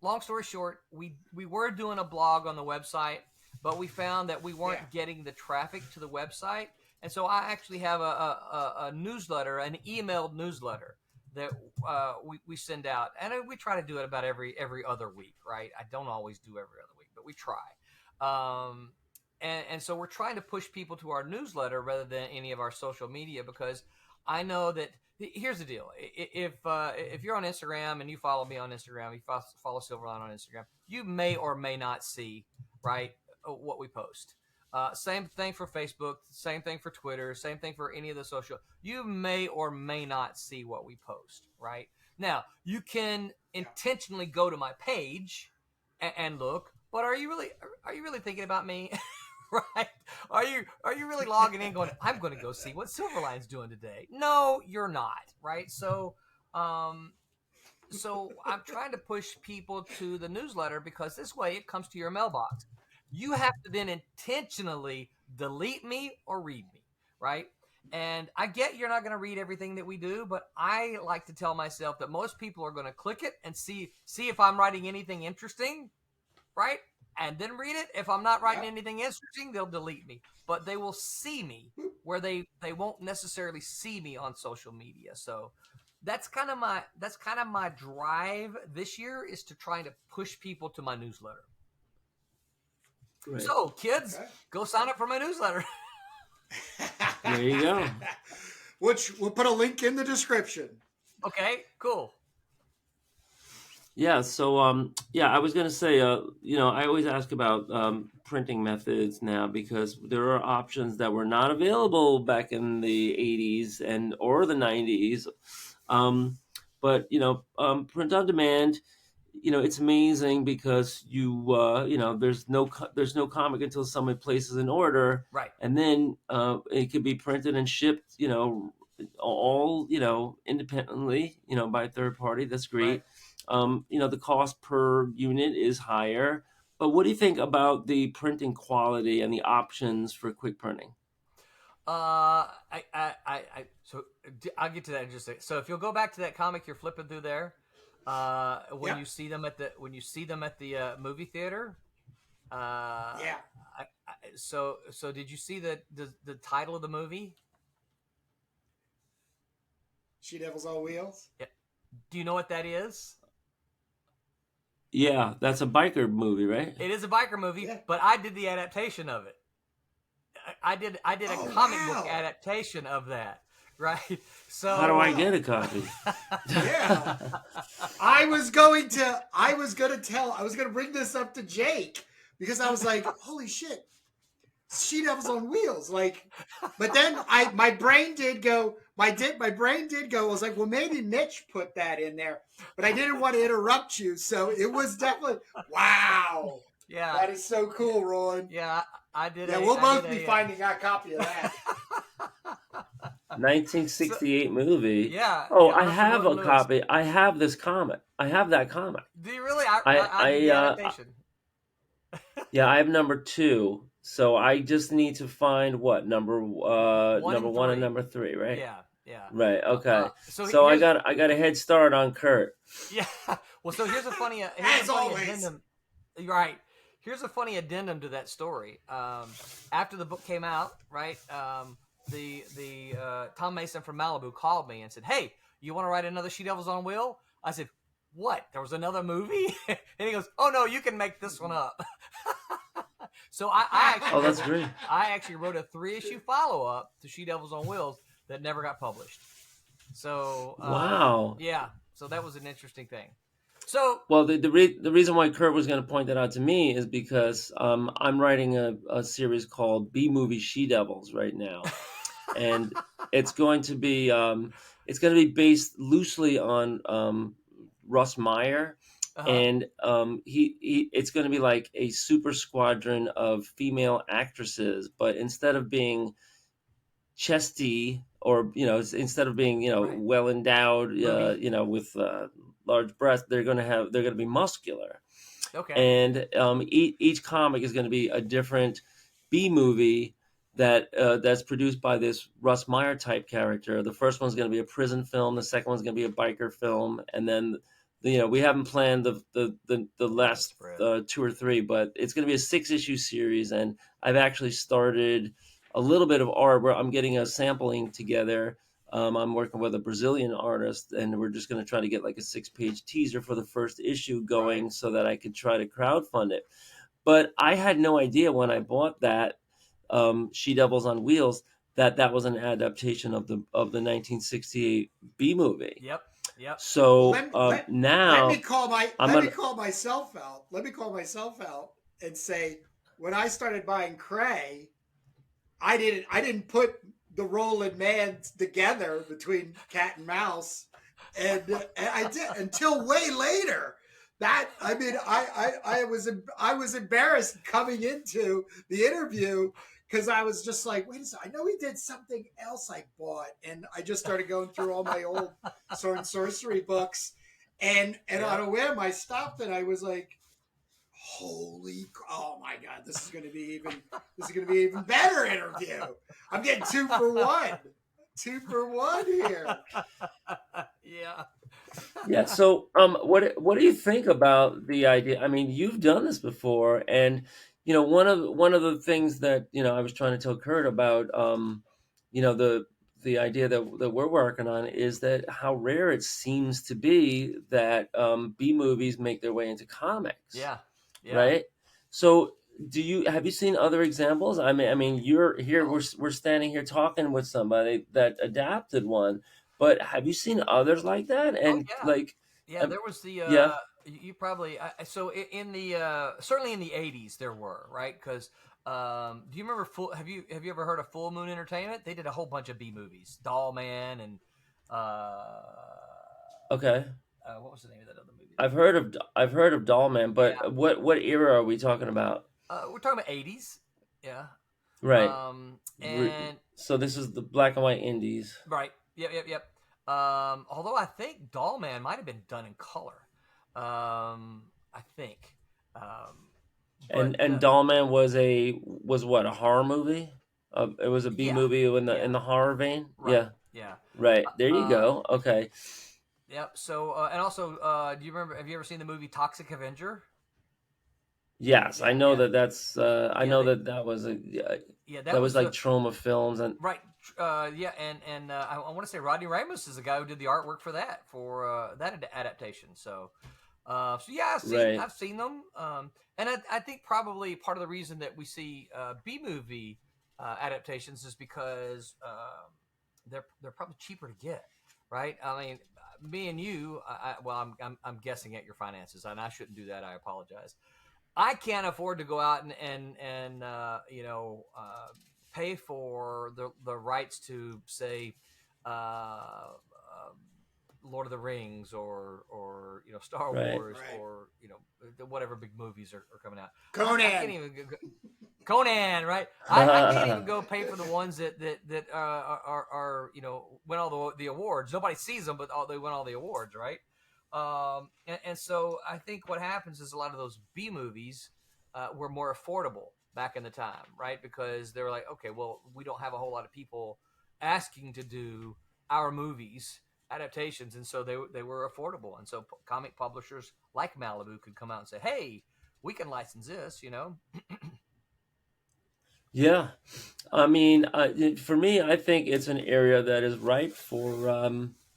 Speaker 2: long story short, we were doing a blog on the website, but we found that we weren't getting the traffic to the website. And so I actually have a newsletter, an emailed newsletter that we send out. And we try to do it about every other week, right? I don't always do every other week, but we try. And so we're trying to push people to our newsletter rather than any of our social media, because I know that here's the deal. If you're on Instagram and you follow me on Instagram, you follow Silverline on Instagram, you may or may not see, right, what we post. Same thing for Facebook, same thing for Twitter, same thing for any of the social. You may or may not see what we post, right? Now, you can intentionally go to my page and look, but are you really thinking about me? Right? Are you really logging in going, I'm going to go see what Silverline's doing today? No, you're not, right? So I'm trying to push people to the newsletter, because this way it comes to your mailbox. You have to then intentionally delete me or read me, right? And I get you're not going to read everything that we do, but I like to tell myself that most people are going to click it and see if I'm writing anything interesting, right? and then read it. If I'm not writing
Speaker 1: Yep.
Speaker 2: anything interesting, they'll delete me. But they will see me where they won't necessarily see me on social media. So that's kind of my drive this year, is to try to push people to my newsletter.
Speaker 3: Right.
Speaker 2: So kids,
Speaker 1: Okay.
Speaker 2: go sign up for my newsletter.
Speaker 3: There you go.
Speaker 1: Which we'll put a link in the description.
Speaker 2: Okay, cool.
Speaker 3: Yeah, so I was gonna say, I always ask about printing methods now because there are options that were not available back in the '80s and or the '90s. But print on demand, it's amazing because there's no comic until somebody places an order,
Speaker 2: Right.
Speaker 3: and then it can be printed and shipped, all independently, by a third party. That's great.
Speaker 2: Right.
Speaker 3: The cost per unit is higher. But what do you think about the printing quality and the options for quick printing?
Speaker 2: So I'll get to that in just a second. So if you'll go back to that comic you're flipping through there, when
Speaker 1: Yeah.
Speaker 2: you see them at the movie theater,
Speaker 1: Yeah.
Speaker 2: so did you see the title of the movie?
Speaker 1: She Devils on Wheels.
Speaker 2: Yeah. Do you know what that is?
Speaker 3: Yeah, that's a biker movie, right?
Speaker 2: It is a biker movie,
Speaker 1: Yeah.
Speaker 2: but I did the adaptation of it. I did a
Speaker 1: Oh,
Speaker 2: comic
Speaker 1: wow.
Speaker 2: book adaptation of that, right? So
Speaker 3: How do I
Speaker 1: wow.
Speaker 3: get a copy?
Speaker 1: Yeah. I was going to bring this up to Jake because I was like, holy shit, She Devils on Wheels. Like, but then my brain did go, I was like, well, maybe Mitch put that in there, but I didn't want to interrupt you. So it was definitely, wow.
Speaker 2: yeah,
Speaker 1: That is so cool, Roland.
Speaker 2: yeah, I did.
Speaker 1: Yeah, we'll both be finding a copy of that.
Speaker 3: 1968 movie.
Speaker 2: Yeah.
Speaker 3: Oh,
Speaker 2: yeah,
Speaker 3: I
Speaker 2: Arthur
Speaker 3: have a
Speaker 2: Morgan Lewis.
Speaker 3: copy. I have this comic. I have that comic.
Speaker 2: Do you really? I did the adaptation.
Speaker 3: Yeah, I have number 2. So I just need to find what number number 1 and
Speaker 2: three.
Speaker 3: number 3, right?
Speaker 2: Yeah, yeah.
Speaker 3: Right. Okay.
Speaker 2: So
Speaker 3: I got a head start on Kurt.
Speaker 2: Yeah. Well, so here's a funny
Speaker 1: As always.
Speaker 2: addendum. Right. Here's a funny addendum to that story. After the book came out, right? The Tom Mason from Malibu called me and said, "Hey, you want to write another She Devils on Wheel?" I said, "What? There was another movie?" And he goes, "Oh no, you can make this one up." So I actually,
Speaker 3: Oh, that's great.
Speaker 2: I actually wrote a 3-issue follow-up to She Devils on Wheels that never got published. So
Speaker 3: Wow.
Speaker 2: yeah. So that was an interesting thing. So
Speaker 3: Well, the reason why Kurt was going to point that out to me is because I'm writing a series called B Movie She Devils right now, and it's going to be based loosely on Russ Meyer, and it's going to be like a super squadron of female actresses, but instead of being chesty or instead of being
Speaker 2: Right.
Speaker 3: well endowed
Speaker 2: Booby.
Speaker 3: with large breasts, they're going to be muscular.
Speaker 2: Okay.
Speaker 3: And each comic is going to be a different B movie that's produced by this Russ Meyer type character. The first one's going to be a prison film, the second one's going to be a biker film, and then we haven't planned the last 2 or 3, but it's going to be a 6-issue series, and I've actually started a little bit of art where I'm getting a sampling together. I'm working with a Brazilian artist, and we're just going to try to get like a 6-page teaser for the first issue going, so that I could try to crowdfund it. But I had no idea when I bought that She Devils on Wheels that was an adaptation of the 1968 B movie.
Speaker 2: Yep.
Speaker 3: So
Speaker 1: let
Speaker 3: now
Speaker 1: me call myself out. Let me call myself out and say, when I started buying Cray, I didn't put the Roland Mann together between Cat and Mouse, and I did until way later. I was embarrassed coming into the interview because I was just like, wait a second, I know he did something else I bought, and I just started going through all my old sword and sorcery books, and on a whim I stopped and I was like, oh my god, this is going to be even better interview. I'm getting 2 for 1 here.
Speaker 2: Yeah.
Speaker 3: Yeah. So, what do you think about the idea? I mean, you've done this before, and one of the things that I was trying to tell Kurt about, the idea that we're working on is that how rare it seems to be that B movies make their way into comics,
Speaker 2: Yeah, yeah.
Speaker 3: right? So, have you seen other examples? I mean, you're here.
Speaker 1: Oh,
Speaker 3: We're standing here talking with somebody that adapted one, but have you seen others like that?
Speaker 2: Oh
Speaker 3: And
Speaker 2: yeah,
Speaker 3: like,
Speaker 2: yeah.
Speaker 3: um,
Speaker 2: There was the
Speaker 3: yeah,
Speaker 2: you probably so in the certainly in the '80s there were, right, because do you remember have you ever heard of Full Moon Entertainment? They did a whole bunch of B movies, Doll Man and uh,
Speaker 3: okay.
Speaker 2: what was the name of that other movie they did?
Speaker 3: I've heard of Dollman,
Speaker 2: Yeah,
Speaker 3: but what era are we talking about?
Speaker 2: we're talking about '80s. Yeah,
Speaker 3: Right. Re-
Speaker 2: and
Speaker 3: So this is the black and white indies,
Speaker 2: right. Yep, yep, yep. Although I think Doll Man might have been done in color. I think. Um, but
Speaker 3: and Dollman was what, a horror movie? It was a B
Speaker 2: yeah,
Speaker 3: movie in the
Speaker 2: yeah,
Speaker 3: horror vein.
Speaker 2: right,
Speaker 3: Yeah.
Speaker 2: yeah.
Speaker 3: Right. There you
Speaker 2: Uh,
Speaker 3: go. Okay.
Speaker 2: yep. So and also, do you remember? Have you ever seen the movie Toxic Avenger?
Speaker 3: Yes, I
Speaker 2: Yeah,
Speaker 3: know
Speaker 2: yeah,
Speaker 3: that that's I
Speaker 2: yeah.
Speaker 3: know that was a
Speaker 2: Yeah,
Speaker 3: that
Speaker 2: that
Speaker 3: was
Speaker 2: was
Speaker 3: like Trauma Films and
Speaker 2: right. Yeah, and I want to say Rodney Ramos is the guy who did the artwork for that adaptation. So yeah,
Speaker 3: right.
Speaker 2: I've seen them, and I think probably part of the reason that we see B movie adaptations is because they're probably cheaper to get, right? I mean, me and you, well, I'm guessing at your finances, and I shouldn't do that. I apologize. I can't afford to go out and pay for the rights to say Lord of the Rings or Star
Speaker 3: Right.
Speaker 2: Wars
Speaker 1: right.
Speaker 2: or whatever big movies are coming out. I can't
Speaker 1: Conan.
Speaker 2: even Conan, right? I can't even go pay for the ones that are win all the awards. Nobody sees them, but they win all the awards, right? And so I think what happens is a lot of those B movies were more affordable back in the time, right? Because they were like, okay, well, we don't have a whole lot of people asking to do our movies adaptations, and so they were affordable, and so comic publishers like Malibu could come out and say, hey, we can license this.
Speaker 3: Yeah. I mean, for me, I think it's an area that is ripe for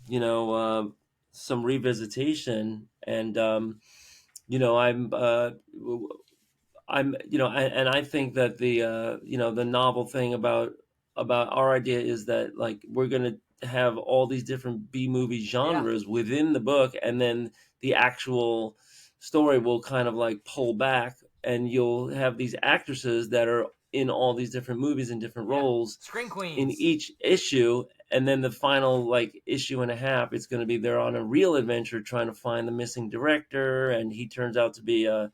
Speaker 3: you know, some revisitation, and and I think that the novel thing about our idea is that, like, we're gonna have all these different B movie
Speaker 2: Yeah,
Speaker 3: genres within the book, and then the actual story will kind of like pull back, and you'll have these actresses that are in all these different movies in different
Speaker 2: yeah.
Speaker 3: roles
Speaker 2: Screen
Speaker 3: in
Speaker 2: Queens.
Speaker 3: each issue, and then the final like issue and a half, it's going to be they're on a real adventure trying to find the missing director, and he turns out to be a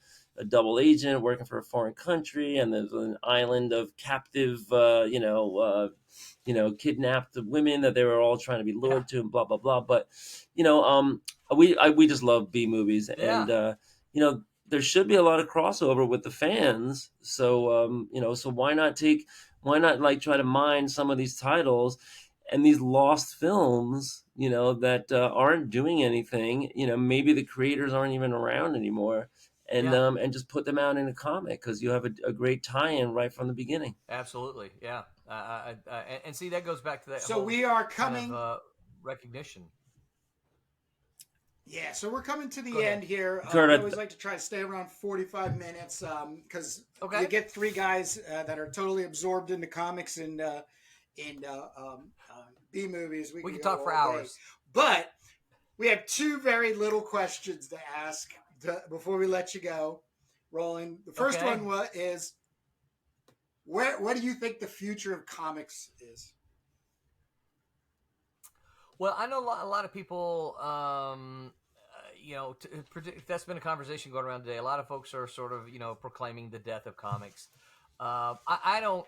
Speaker 3: double agent working for a foreign country, and there's an island of captive kidnapped women that they were all trying to be
Speaker 2: Yeah,
Speaker 3: lured to, and blah blah blah. But you know we just love B movies,
Speaker 2: yeah,
Speaker 3: and there should be a lot of crossover with the fans, so so why not like try to mine some of these titles and these lost films, that aren't doing anything. Maybe the creators aren't even around anymore,
Speaker 2: yeah.
Speaker 3: and just put them out in a comic, because you have a great tie-in right from the beginning.
Speaker 2: Absolutely, yeah. And see, that goes back to that
Speaker 1: So
Speaker 2: whole
Speaker 1: we are
Speaker 2: kind of
Speaker 1: coming.
Speaker 2: recognition.
Speaker 1: Yeah, so we're coming to
Speaker 2: Go
Speaker 1: the
Speaker 2: ahead.
Speaker 1: end here.
Speaker 3: Kurt,
Speaker 1: We always like to try to stay around 45 minutes because you
Speaker 2: Okay.
Speaker 1: get three guys that are totally absorbed into comics and B movies. We
Speaker 2: We
Speaker 1: can
Speaker 2: can
Speaker 1: go
Speaker 2: talk for
Speaker 1: all day.
Speaker 2: hours.
Speaker 1: But we have two very little questions to ask before we let you go, Roland. The first
Speaker 2: Okay.
Speaker 1: one is, what do you think the future of comics is?
Speaker 2: Well, I know a lot of people. That's been a conversation going around today. A lot of folks are sort of proclaiming the death of comics. I don't.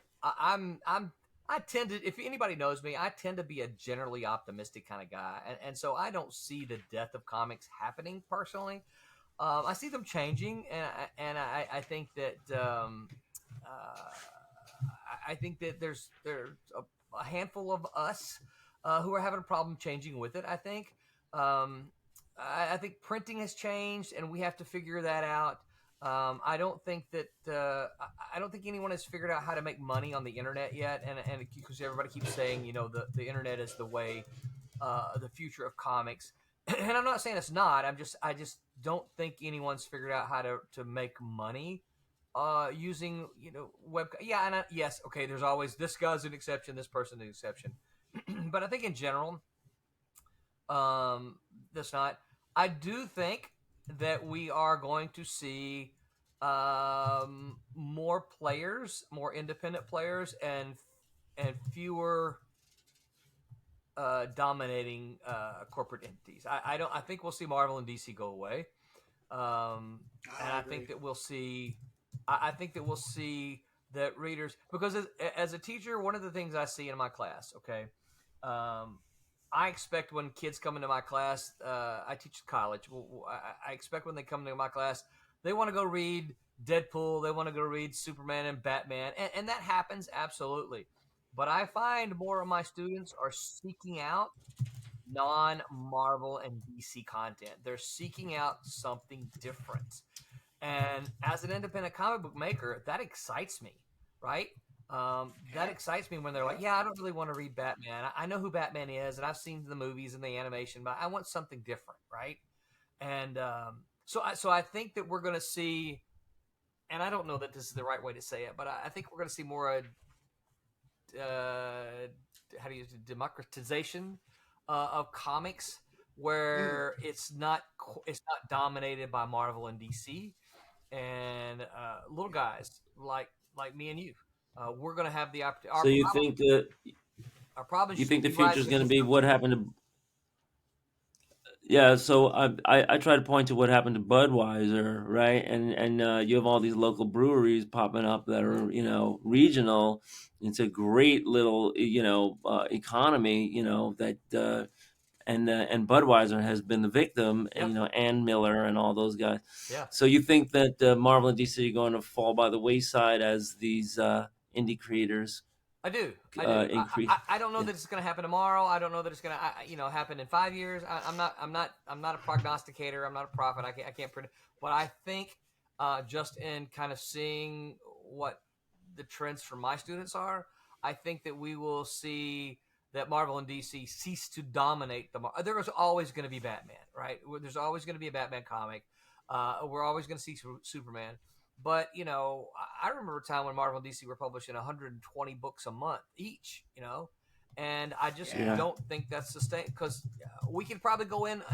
Speaker 2: I tend to, if anybody knows me, I tend to be a generally optimistic kind of guy, and so I don't see the death of comics happening personally. I see them changing, and I think that I think that there's a handful of us who are having a problem changing with it. I think, I think printing has changed, and we have to figure that out. I don't think that I don't think anyone has figured out how to make money on the internet yet, and because everybody keeps saying, the internet is the way, the future of comics, and I'm not saying it's not. I just don't think anyone's figured out how to make money using web. Yeah, and yes, okay. There's always this guy's an exception, this person's an exception, but I think in general, that's not. I do think that we are going to see more players, more independent players, and fewer dominating corporate entities. I don't. I think we'll see Marvel and DC go away, and
Speaker 1: I
Speaker 2: I
Speaker 1: agree.
Speaker 2: think that we'll see. I think that we'll see that readers, because as a teacher, one of the things I see in my class, okay, I expect when kids come into my class, I teach college. I expect when they come into my class, they want to go read Deadpool, they want to go read Superman and Batman, and that happens absolutely. But I find more of my students are seeking out non-Marvel and DC content. They're seeking out something different. And as an independent comic book maker, that excites me, right? That
Speaker 1: Yep.
Speaker 2: excites me when they're like,
Speaker 1: Yep.
Speaker 2: "Yeah, I don't really want to read Batman. I know who Batman is, and I've seen the movies and the animation, but I want something different, right?" And so I think that we're going to see, and I don't know that this is the right way to say it, but I think we're going to see more how do you democratization of comics,
Speaker 1: Mm.
Speaker 2: where it's not dominated by Marvel and DC, and little guys like me and you, we're going to have the opportunity.
Speaker 3: So
Speaker 2: Our problem
Speaker 3: you
Speaker 2: should
Speaker 3: think the
Speaker 2: be
Speaker 3: future
Speaker 2: rising
Speaker 3: is going to
Speaker 2: against
Speaker 3: be
Speaker 2: our
Speaker 3: what happened to? Yeah, so I try to point to what happened to Budweiser, right? And you have all these local breweries popping up that are regional. It's a great little economy, that and Budweiser has been the victim, and
Speaker 2: Yep.
Speaker 3: Ann Miller and all those guys.
Speaker 2: Yeah,
Speaker 3: So you think that Marvel and DC are going to fall by the wayside as these indie creators
Speaker 2: I do. I do.
Speaker 3: increase?
Speaker 2: I don't know
Speaker 3: Yeah,
Speaker 2: that it's going to happen tomorrow. I don't know that it's going to happen in 5 years. I'm not a prognosticator. I'm not a prophet. I can't predict. But I think just in kind of seeing what the trends for my students are, I think that we will see that Marvel and DC cease to dominate there is always going to be Batman, right? There's always going to be a Batman comic. We're always going to see Superman. But I remember a time when Marvel and DC were publishing 120 books a month each. And I just
Speaker 1: Yeah.
Speaker 3: yeah,
Speaker 2: don't think that's sustained, because we could probably go in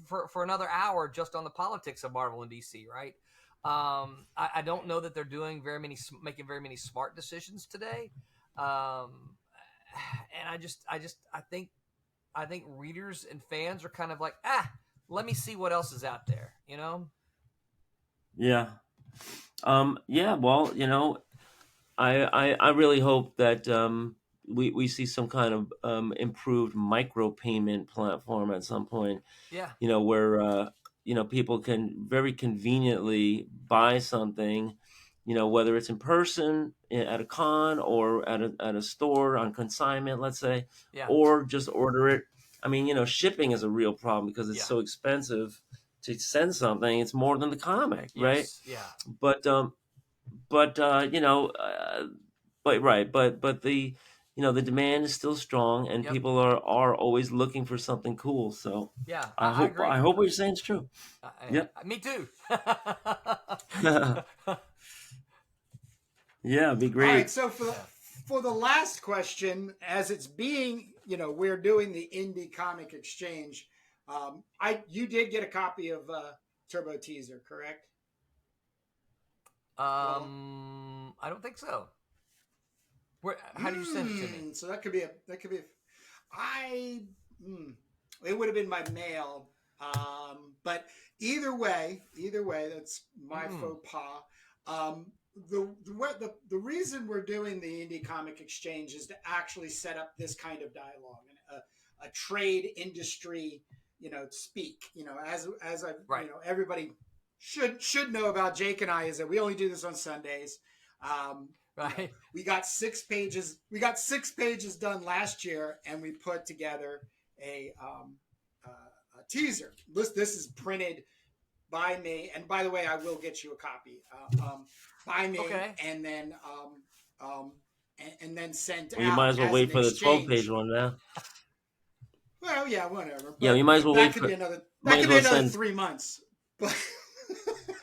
Speaker 2: for another hour just on the politics of Marvel and DC, right? I don't know that they're making very many smart decisions today, and I think readers and fans are kind of like, let me see what else is out there.
Speaker 3: yeah. Yeah, well, I really hope that we see some kind of improved micropayment platform at some point,
Speaker 2: Yeah,
Speaker 3: where people can very conveniently buy something, whether it's in person at a con or at a store on consignment, let's say,
Speaker 2: yeah,
Speaker 3: or just order it. I mean, shipping is a real problem because it's
Speaker 2: yeah,
Speaker 3: so expensive to send something. It's more than the comic, right?
Speaker 2: yes, yeah,
Speaker 3: But but but right, but the the demand is still strong, and
Speaker 2: yep,
Speaker 3: people are always looking for something cool. So
Speaker 2: yeah.
Speaker 3: I
Speaker 2: I
Speaker 3: hope
Speaker 2: agree.
Speaker 3: I hope what you're saying is true. Yep.
Speaker 2: Me too.
Speaker 3: Yeah, it'd be
Speaker 1: All right.
Speaker 3: great.
Speaker 1: So for
Speaker 2: Yeah.
Speaker 1: for the last question, as it's being, we're doing the indie comic exchange. You did get a copy of Turbo Teaser, correct? Roland.
Speaker 2: I don't think so. How did you send it to me?
Speaker 1: So that could be. I. Hmm, it would have been my mail. But either way, that's my
Speaker 2: Mm,
Speaker 1: faux pas. Um, the reason we're doing the indie comic exchange is to actually set up this kind of dialogue and a trade industry, speak. As I,
Speaker 2: right.
Speaker 1: everybody should know about Jake and I is that we only do this on Sundays. Um,
Speaker 2: Right.
Speaker 1: we got 6 pages. We got 6 pages done last year, and we put together a teaser. This is printed by me, and by the way, I will get you a copy by me,
Speaker 2: Okay.
Speaker 1: and then and then sent
Speaker 3: Well, you might
Speaker 1: out
Speaker 3: as well
Speaker 1: as an
Speaker 3: wait for the 12-page
Speaker 1: exchange.
Speaker 3: one now.
Speaker 1: Well, yeah, whatever.
Speaker 3: Yeah, you
Speaker 1: But
Speaker 3: might as well
Speaker 1: that
Speaker 3: wait
Speaker 1: could
Speaker 3: for.
Speaker 1: be another. That
Speaker 3: Might as
Speaker 1: could be
Speaker 3: well
Speaker 1: another
Speaker 3: send.
Speaker 1: 3 months. But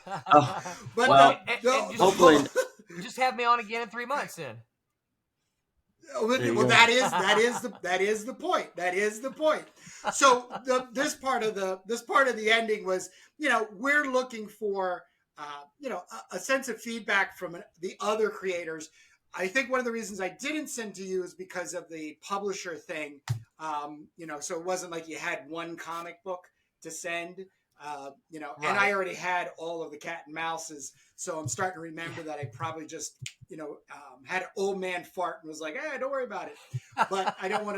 Speaker 3: Oh,
Speaker 1: but
Speaker 3: well,
Speaker 2: and
Speaker 3: hopefully.
Speaker 2: just have me on again in 3 months then.
Speaker 3: There you
Speaker 1: well,
Speaker 3: go.
Speaker 1: that is the point. That is the point. So this part of the ending was, we're looking for a sense of feedback from the other creators. I think one of the reasons I didn't send to you is because of the publisher thing. So it wasn't like you had one comic book to send.
Speaker 2: Right.
Speaker 1: And I already had all of the cat and mouses, so I'm starting to remember that I probably just had an old man fart and was like, "Hey, don't worry about it." But I don't want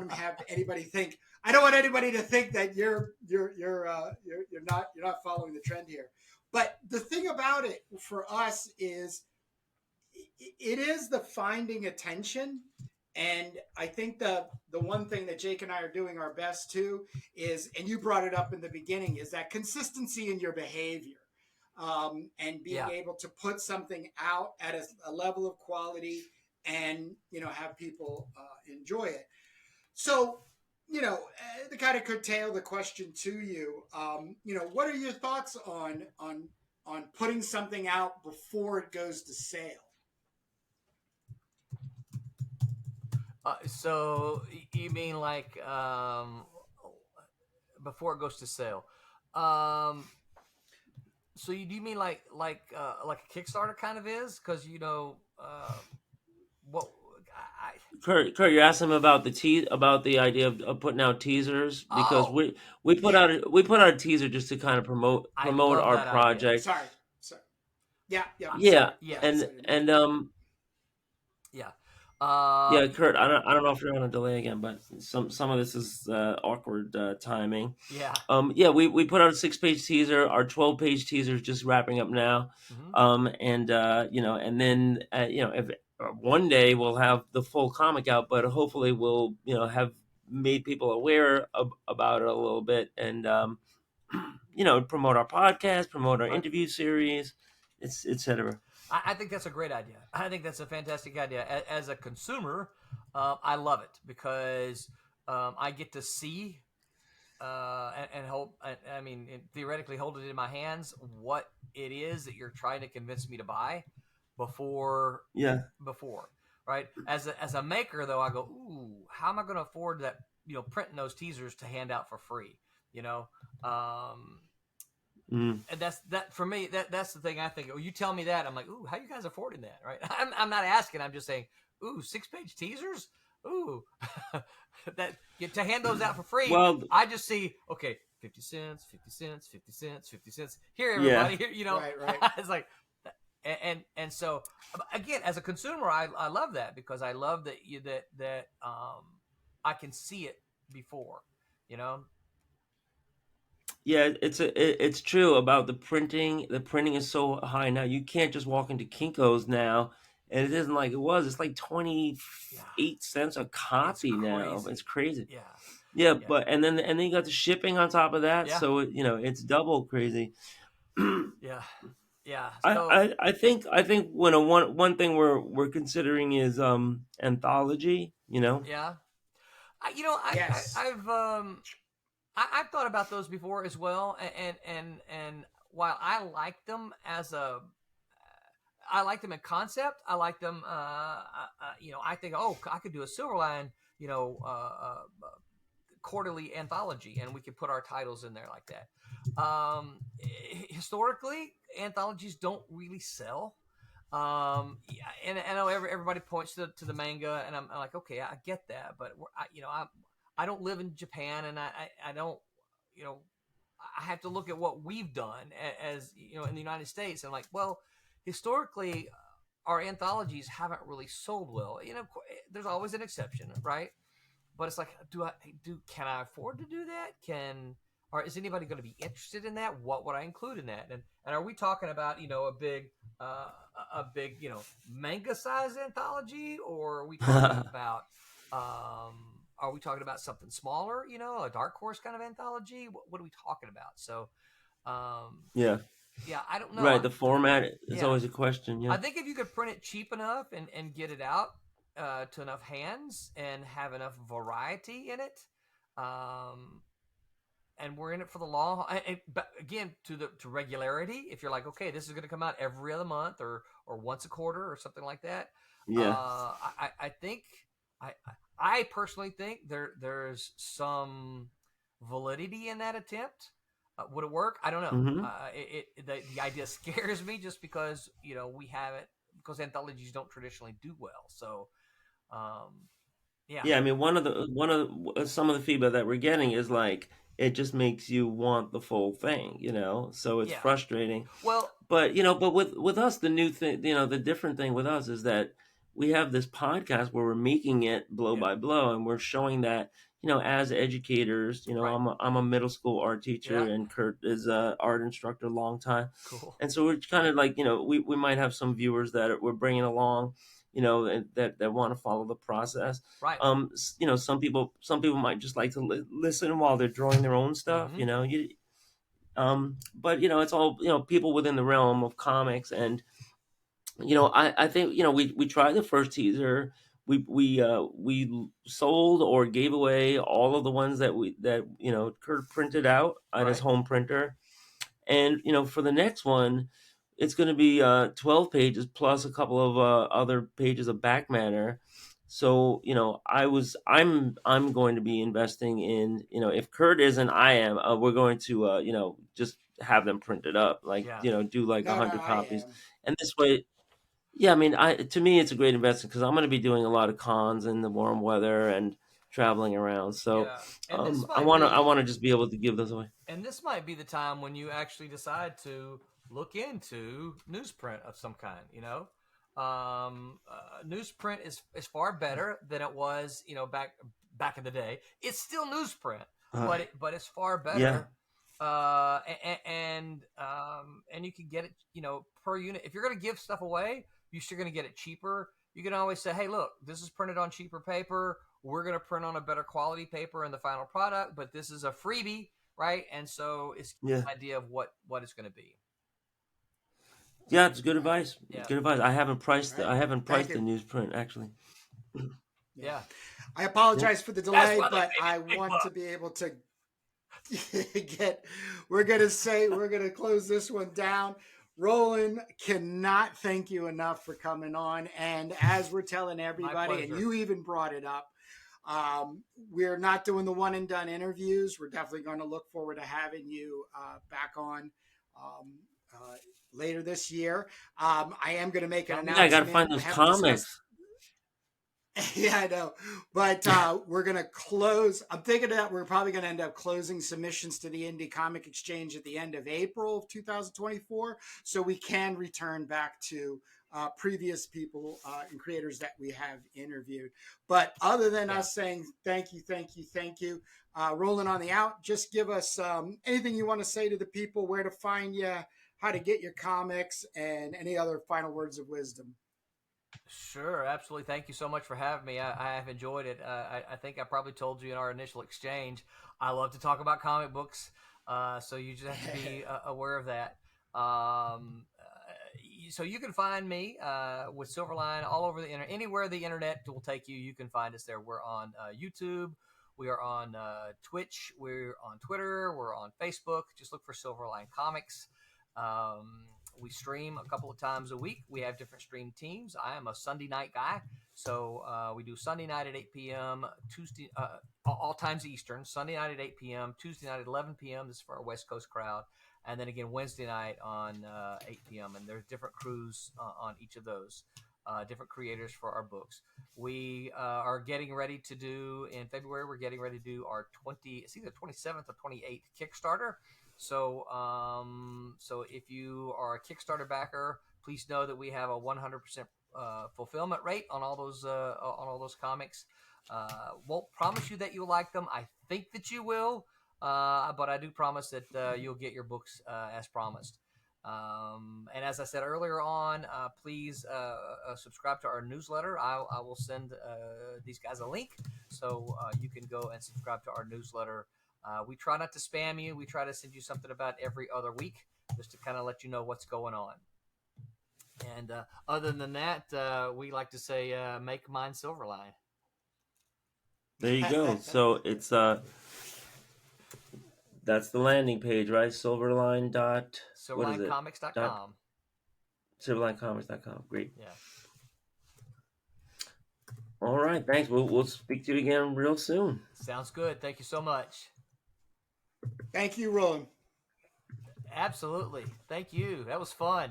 Speaker 1: to have anybody think. I don't want anybody to think that you're not following the trend here. But the thing about it for us is, it is the finding attention. And I think the one thing that Jake and I are doing our best to is, and you brought it up in the beginning, is that consistency in your behavior, and being able to put something out at a level of quality, and have people enjoy it. So, to kind of curtail the question to you, what are your thoughts on putting something out before it goes to sale?
Speaker 2: So you mean like before it goes to sale? So do you mean like a Kickstarter kind of is? Because what I
Speaker 3: Kurt, you're asking him about about the idea of putting out teasers, because
Speaker 2: oh
Speaker 3: we put
Speaker 1: Yeah,
Speaker 3: out a teaser just to kind of
Speaker 2: I
Speaker 3: promote
Speaker 2: love
Speaker 3: our
Speaker 2: that idea.
Speaker 3: project.
Speaker 1: sorry. Yeah, yeah.
Speaker 3: Yeah,
Speaker 1: Sorry. Go
Speaker 2: Yeah,
Speaker 1: ahead.
Speaker 3: and
Speaker 1: Sorry.
Speaker 3: and
Speaker 2: yeah.
Speaker 3: yeah, Kurt, I don't know if you're on a delay again, but some of this is awkward timing.
Speaker 2: Yeah.
Speaker 3: Yeah, we put out a 6-page teaser. Our 12-page teaser is just wrapping up now.
Speaker 2: Mm-hmm.
Speaker 3: And and then if one day we'll have the full comic out, but hopefully we'll have made people aware about it a little bit, and promote our podcast, promote our
Speaker 2: Right.
Speaker 3: interview series, etc.
Speaker 2: I think that's a great idea. I think that's a fantastic idea. As a consumer, I love it because I get to see and hold. I mean, theoretically, hold it in my hands what it is that you're trying to convince me to buy before.
Speaker 3: Yeah.
Speaker 2: Right? As a maker, though, I go, ooh, how am I going to afford that? Printing those teasers to hand out for free. And that's that for me. That's the thing I think. Oh, you tell me that, I'm like, ooh, how you guys affording that, right? I'm not asking. I'm just saying, ooh, 6-page teasers, ooh, that to hand those out for free.
Speaker 3: Well,
Speaker 2: I just see, okay, 50 cents, 50 cents, 50 cents, 50 cents. Here,
Speaker 3: yeah.
Speaker 2: everybody, here,
Speaker 1: Right.
Speaker 2: It's like, and so again, as a consumer, I love that because I love that I can see it before, you know.
Speaker 3: Yeah, it's true about the printing. The printing is so high now. You can't just walk into Kinko's now, and it isn't like it was. It's like 28 cents a copy now. It's crazy.
Speaker 2: Yeah.
Speaker 3: Yeah, but and then you got the shipping on top of that,
Speaker 2: Yeah.
Speaker 3: so it's double crazy.
Speaker 2: Yeah. Yeah. So
Speaker 3: I think when one thing we're considering is anthology.
Speaker 2: yeah.
Speaker 1: Yes.
Speaker 2: I've thought about those before as well, and while I like them I like them in concept. I like them. I think, oh, I could do a Silverline, quarterly anthology, and we could put our titles in there like that. Historically, anthologies don't really sell. And I know everybody points to the manga, and I'm like, okay, I get that, but I don't live in Japan, and I don't, I have to look at what we've done as in the United States. I'm like, well, historically, our anthologies haven't really sold well. There's always an exception, right? But it's like, can I afford to do that? Or is anybody going to be interested in that? What would I include in that? And are we talking about a big manga size anthology, or are we talking about are we talking about something smaller? A dark horse kind of anthology? What are we talking about? So, um,
Speaker 3: Yeah.
Speaker 2: yeah, I don't know.
Speaker 3: Right. The format is
Speaker 2: Yeah,
Speaker 3: always a question.
Speaker 2: I
Speaker 3: Yeah.
Speaker 2: think if you could print it cheap enough and get it out to enough hands and have enough variety in it, um, and we're in it for the long haul. But again, to regularity. If you're like, okay, this is going to come out every other month or once a quarter or something like that,
Speaker 3: Yeah.
Speaker 2: I think I I personally think there's some validity in that attempt. Would it work? I don't know.
Speaker 3: Hmm.
Speaker 2: The idea scares me just because we haven't because anthologies don't traditionally do well. So um, yeah,
Speaker 3: Yeah. I mean, some of the feedback that we're getting is like it just makes you want the full thing. So it's
Speaker 2: yeah.
Speaker 3: frustrating.
Speaker 2: Well,
Speaker 3: But with us, the new thing, the different thing with us is that we have this podcast where we're making it blow
Speaker 2: yeah,
Speaker 3: by blow, and we're showing that, as educators,
Speaker 2: right,
Speaker 3: I'm a middle school art teacher,
Speaker 2: yeah,
Speaker 3: and Kurt is a art instructor, long time,
Speaker 2: cool,
Speaker 3: and so we're kind of like, we might have some viewers that we're bringing along, and that want to follow the process.
Speaker 2: right.
Speaker 3: Some people might just like to listen while they're drawing their own stuff,
Speaker 2: Mm-hmm.
Speaker 3: but it's all people within the realm of comics, and I think we tried the first teaser. We sold or gave away all of the ones that Kurt printed out at his
Speaker 2: Right.
Speaker 3: home printer, and for the next one, it's going to be 12 pages plus a couple of other pages of back matter. So I'm going to be investing in, if Kurt isn't, I am. We're going to just have them printed up, like
Speaker 2: Yeah.
Speaker 3: do like
Speaker 1: No, no,
Speaker 3: 100
Speaker 1: I
Speaker 3: copies,
Speaker 1: am.
Speaker 3: and this way. Yeah, I mean, to me it's a great investment because I'm going to be doing a lot of cons in the warm weather and traveling around. So
Speaker 2: Yeah. And this
Speaker 3: I
Speaker 2: might
Speaker 3: want to I
Speaker 2: be
Speaker 3: want to just be able to give those away.
Speaker 2: and this might be the time when you actually decide to look into newsprint of some kind. Newsprint is far better than it was, back in the day. It's still newsprint,
Speaker 3: Uh,
Speaker 2: but it's far
Speaker 3: yeah,
Speaker 2: better. And you can get it, per unit. If you're going to give stuff away, you're going to get it cheaper. You can always say, hey, look, this is printed on cheaper paper. We're going to print on a better quality paper in the final product, but this is a freebie, right? And so it's
Speaker 3: yeah.
Speaker 2: an idea of what it's going to be.
Speaker 3: Yeah, it's good advice. It's
Speaker 2: Yeah,
Speaker 3: good advice.
Speaker 1: All right.
Speaker 3: I haven't
Speaker 1: Thank
Speaker 3: priced the
Speaker 1: you.
Speaker 3: newsprint actually.
Speaker 1: Yeah.
Speaker 2: yeah.
Speaker 1: I
Speaker 3: Yep.
Speaker 1: apologize for the
Speaker 2: That's
Speaker 1: delay,
Speaker 2: why they
Speaker 1: but
Speaker 2: pay me
Speaker 1: I
Speaker 2: the big
Speaker 1: want to
Speaker 2: bucks.
Speaker 1: be able to we're going to close this one down. Roland, cannot thank you enough for coming on. And as we're telling
Speaker 2: My
Speaker 1: everybody, and
Speaker 2: pleasure.
Speaker 1: you even brought it up, we're not doing the one and done interviews. We're definitely going to look forward to having you back on um, uh, later this year. I am going to make an
Speaker 2: Count me
Speaker 3: Yeah, I
Speaker 2: in.
Speaker 3: got to
Speaker 1: announcement.
Speaker 3: find
Speaker 1: I
Speaker 3: those
Speaker 1: haven't discussed.
Speaker 3: comics.
Speaker 1: Yeah, I know. But we're going to close. I'm thinking that we're probably going to end up closing submissions to the Indie Comic Exchange at the end of April of 2024. So we can return back to previous people and creators that we have interviewed. But other than
Speaker 2: Yeah.
Speaker 1: us saying thank you, thank you, thank you, rolling on the out, just give us anything you want to say to the people, where to find you, how to get your comics, and any other final words of wisdom.
Speaker 2: Sure, absolutely. Thank you so much for having me. I have enjoyed it. I think I probably told you in our initial exchange, I love to talk about comic books. So you just have to be aware of that. So you can find me with Silverline all over the internet. Anywhere the internet will take you, you can find us there. We're on YouTube. We are on Twitch. We're on Twitter. We're on Facebook. Just look for Silverline Comics. Um, we stream a couple of times a week. We have different stream teams. I am a Sunday night guy, so we do Sunday night at 8 p.m., Tuesday, all times Eastern, Sunday night at 8 p.m., Tuesday night at 11 p.m. This is for our West Coast crowd. And then again, Wednesday night on 8 p.m. And there's different crews on each of those, different creators for our books. We are getting ready to do, in February, we're getting ready to do our it's either 27th or 28th Kickstarter. So if you are a Kickstarter backer, please know that we have a 100% fulfillment rate on all those comics. Won't promise you that you'll like them. I think that you will, but I do promise that you'll get your books as promised. And as I said earlier on, please subscribe to our newsletter. I will send these guys a link so you can go and subscribe to our newsletter. We try not to spam you. We try to send you something about every other week just to kind of let you know what's going on. And other than that, we like to say, make mine Silverline.
Speaker 3: There you go. So it's that's the landing page, right? Silverline dot what is it?
Speaker 2: Silverlinecomics.com.
Speaker 3: Silverlinecomics.com. Great.
Speaker 2: Yeah.
Speaker 3: All right. Thanks. We'll speak to you again real soon.
Speaker 2: Sounds good. Thank you so much.
Speaker 1: Thank you, Roland.
Speaker 2: Absolutely. Thank you. That was fun.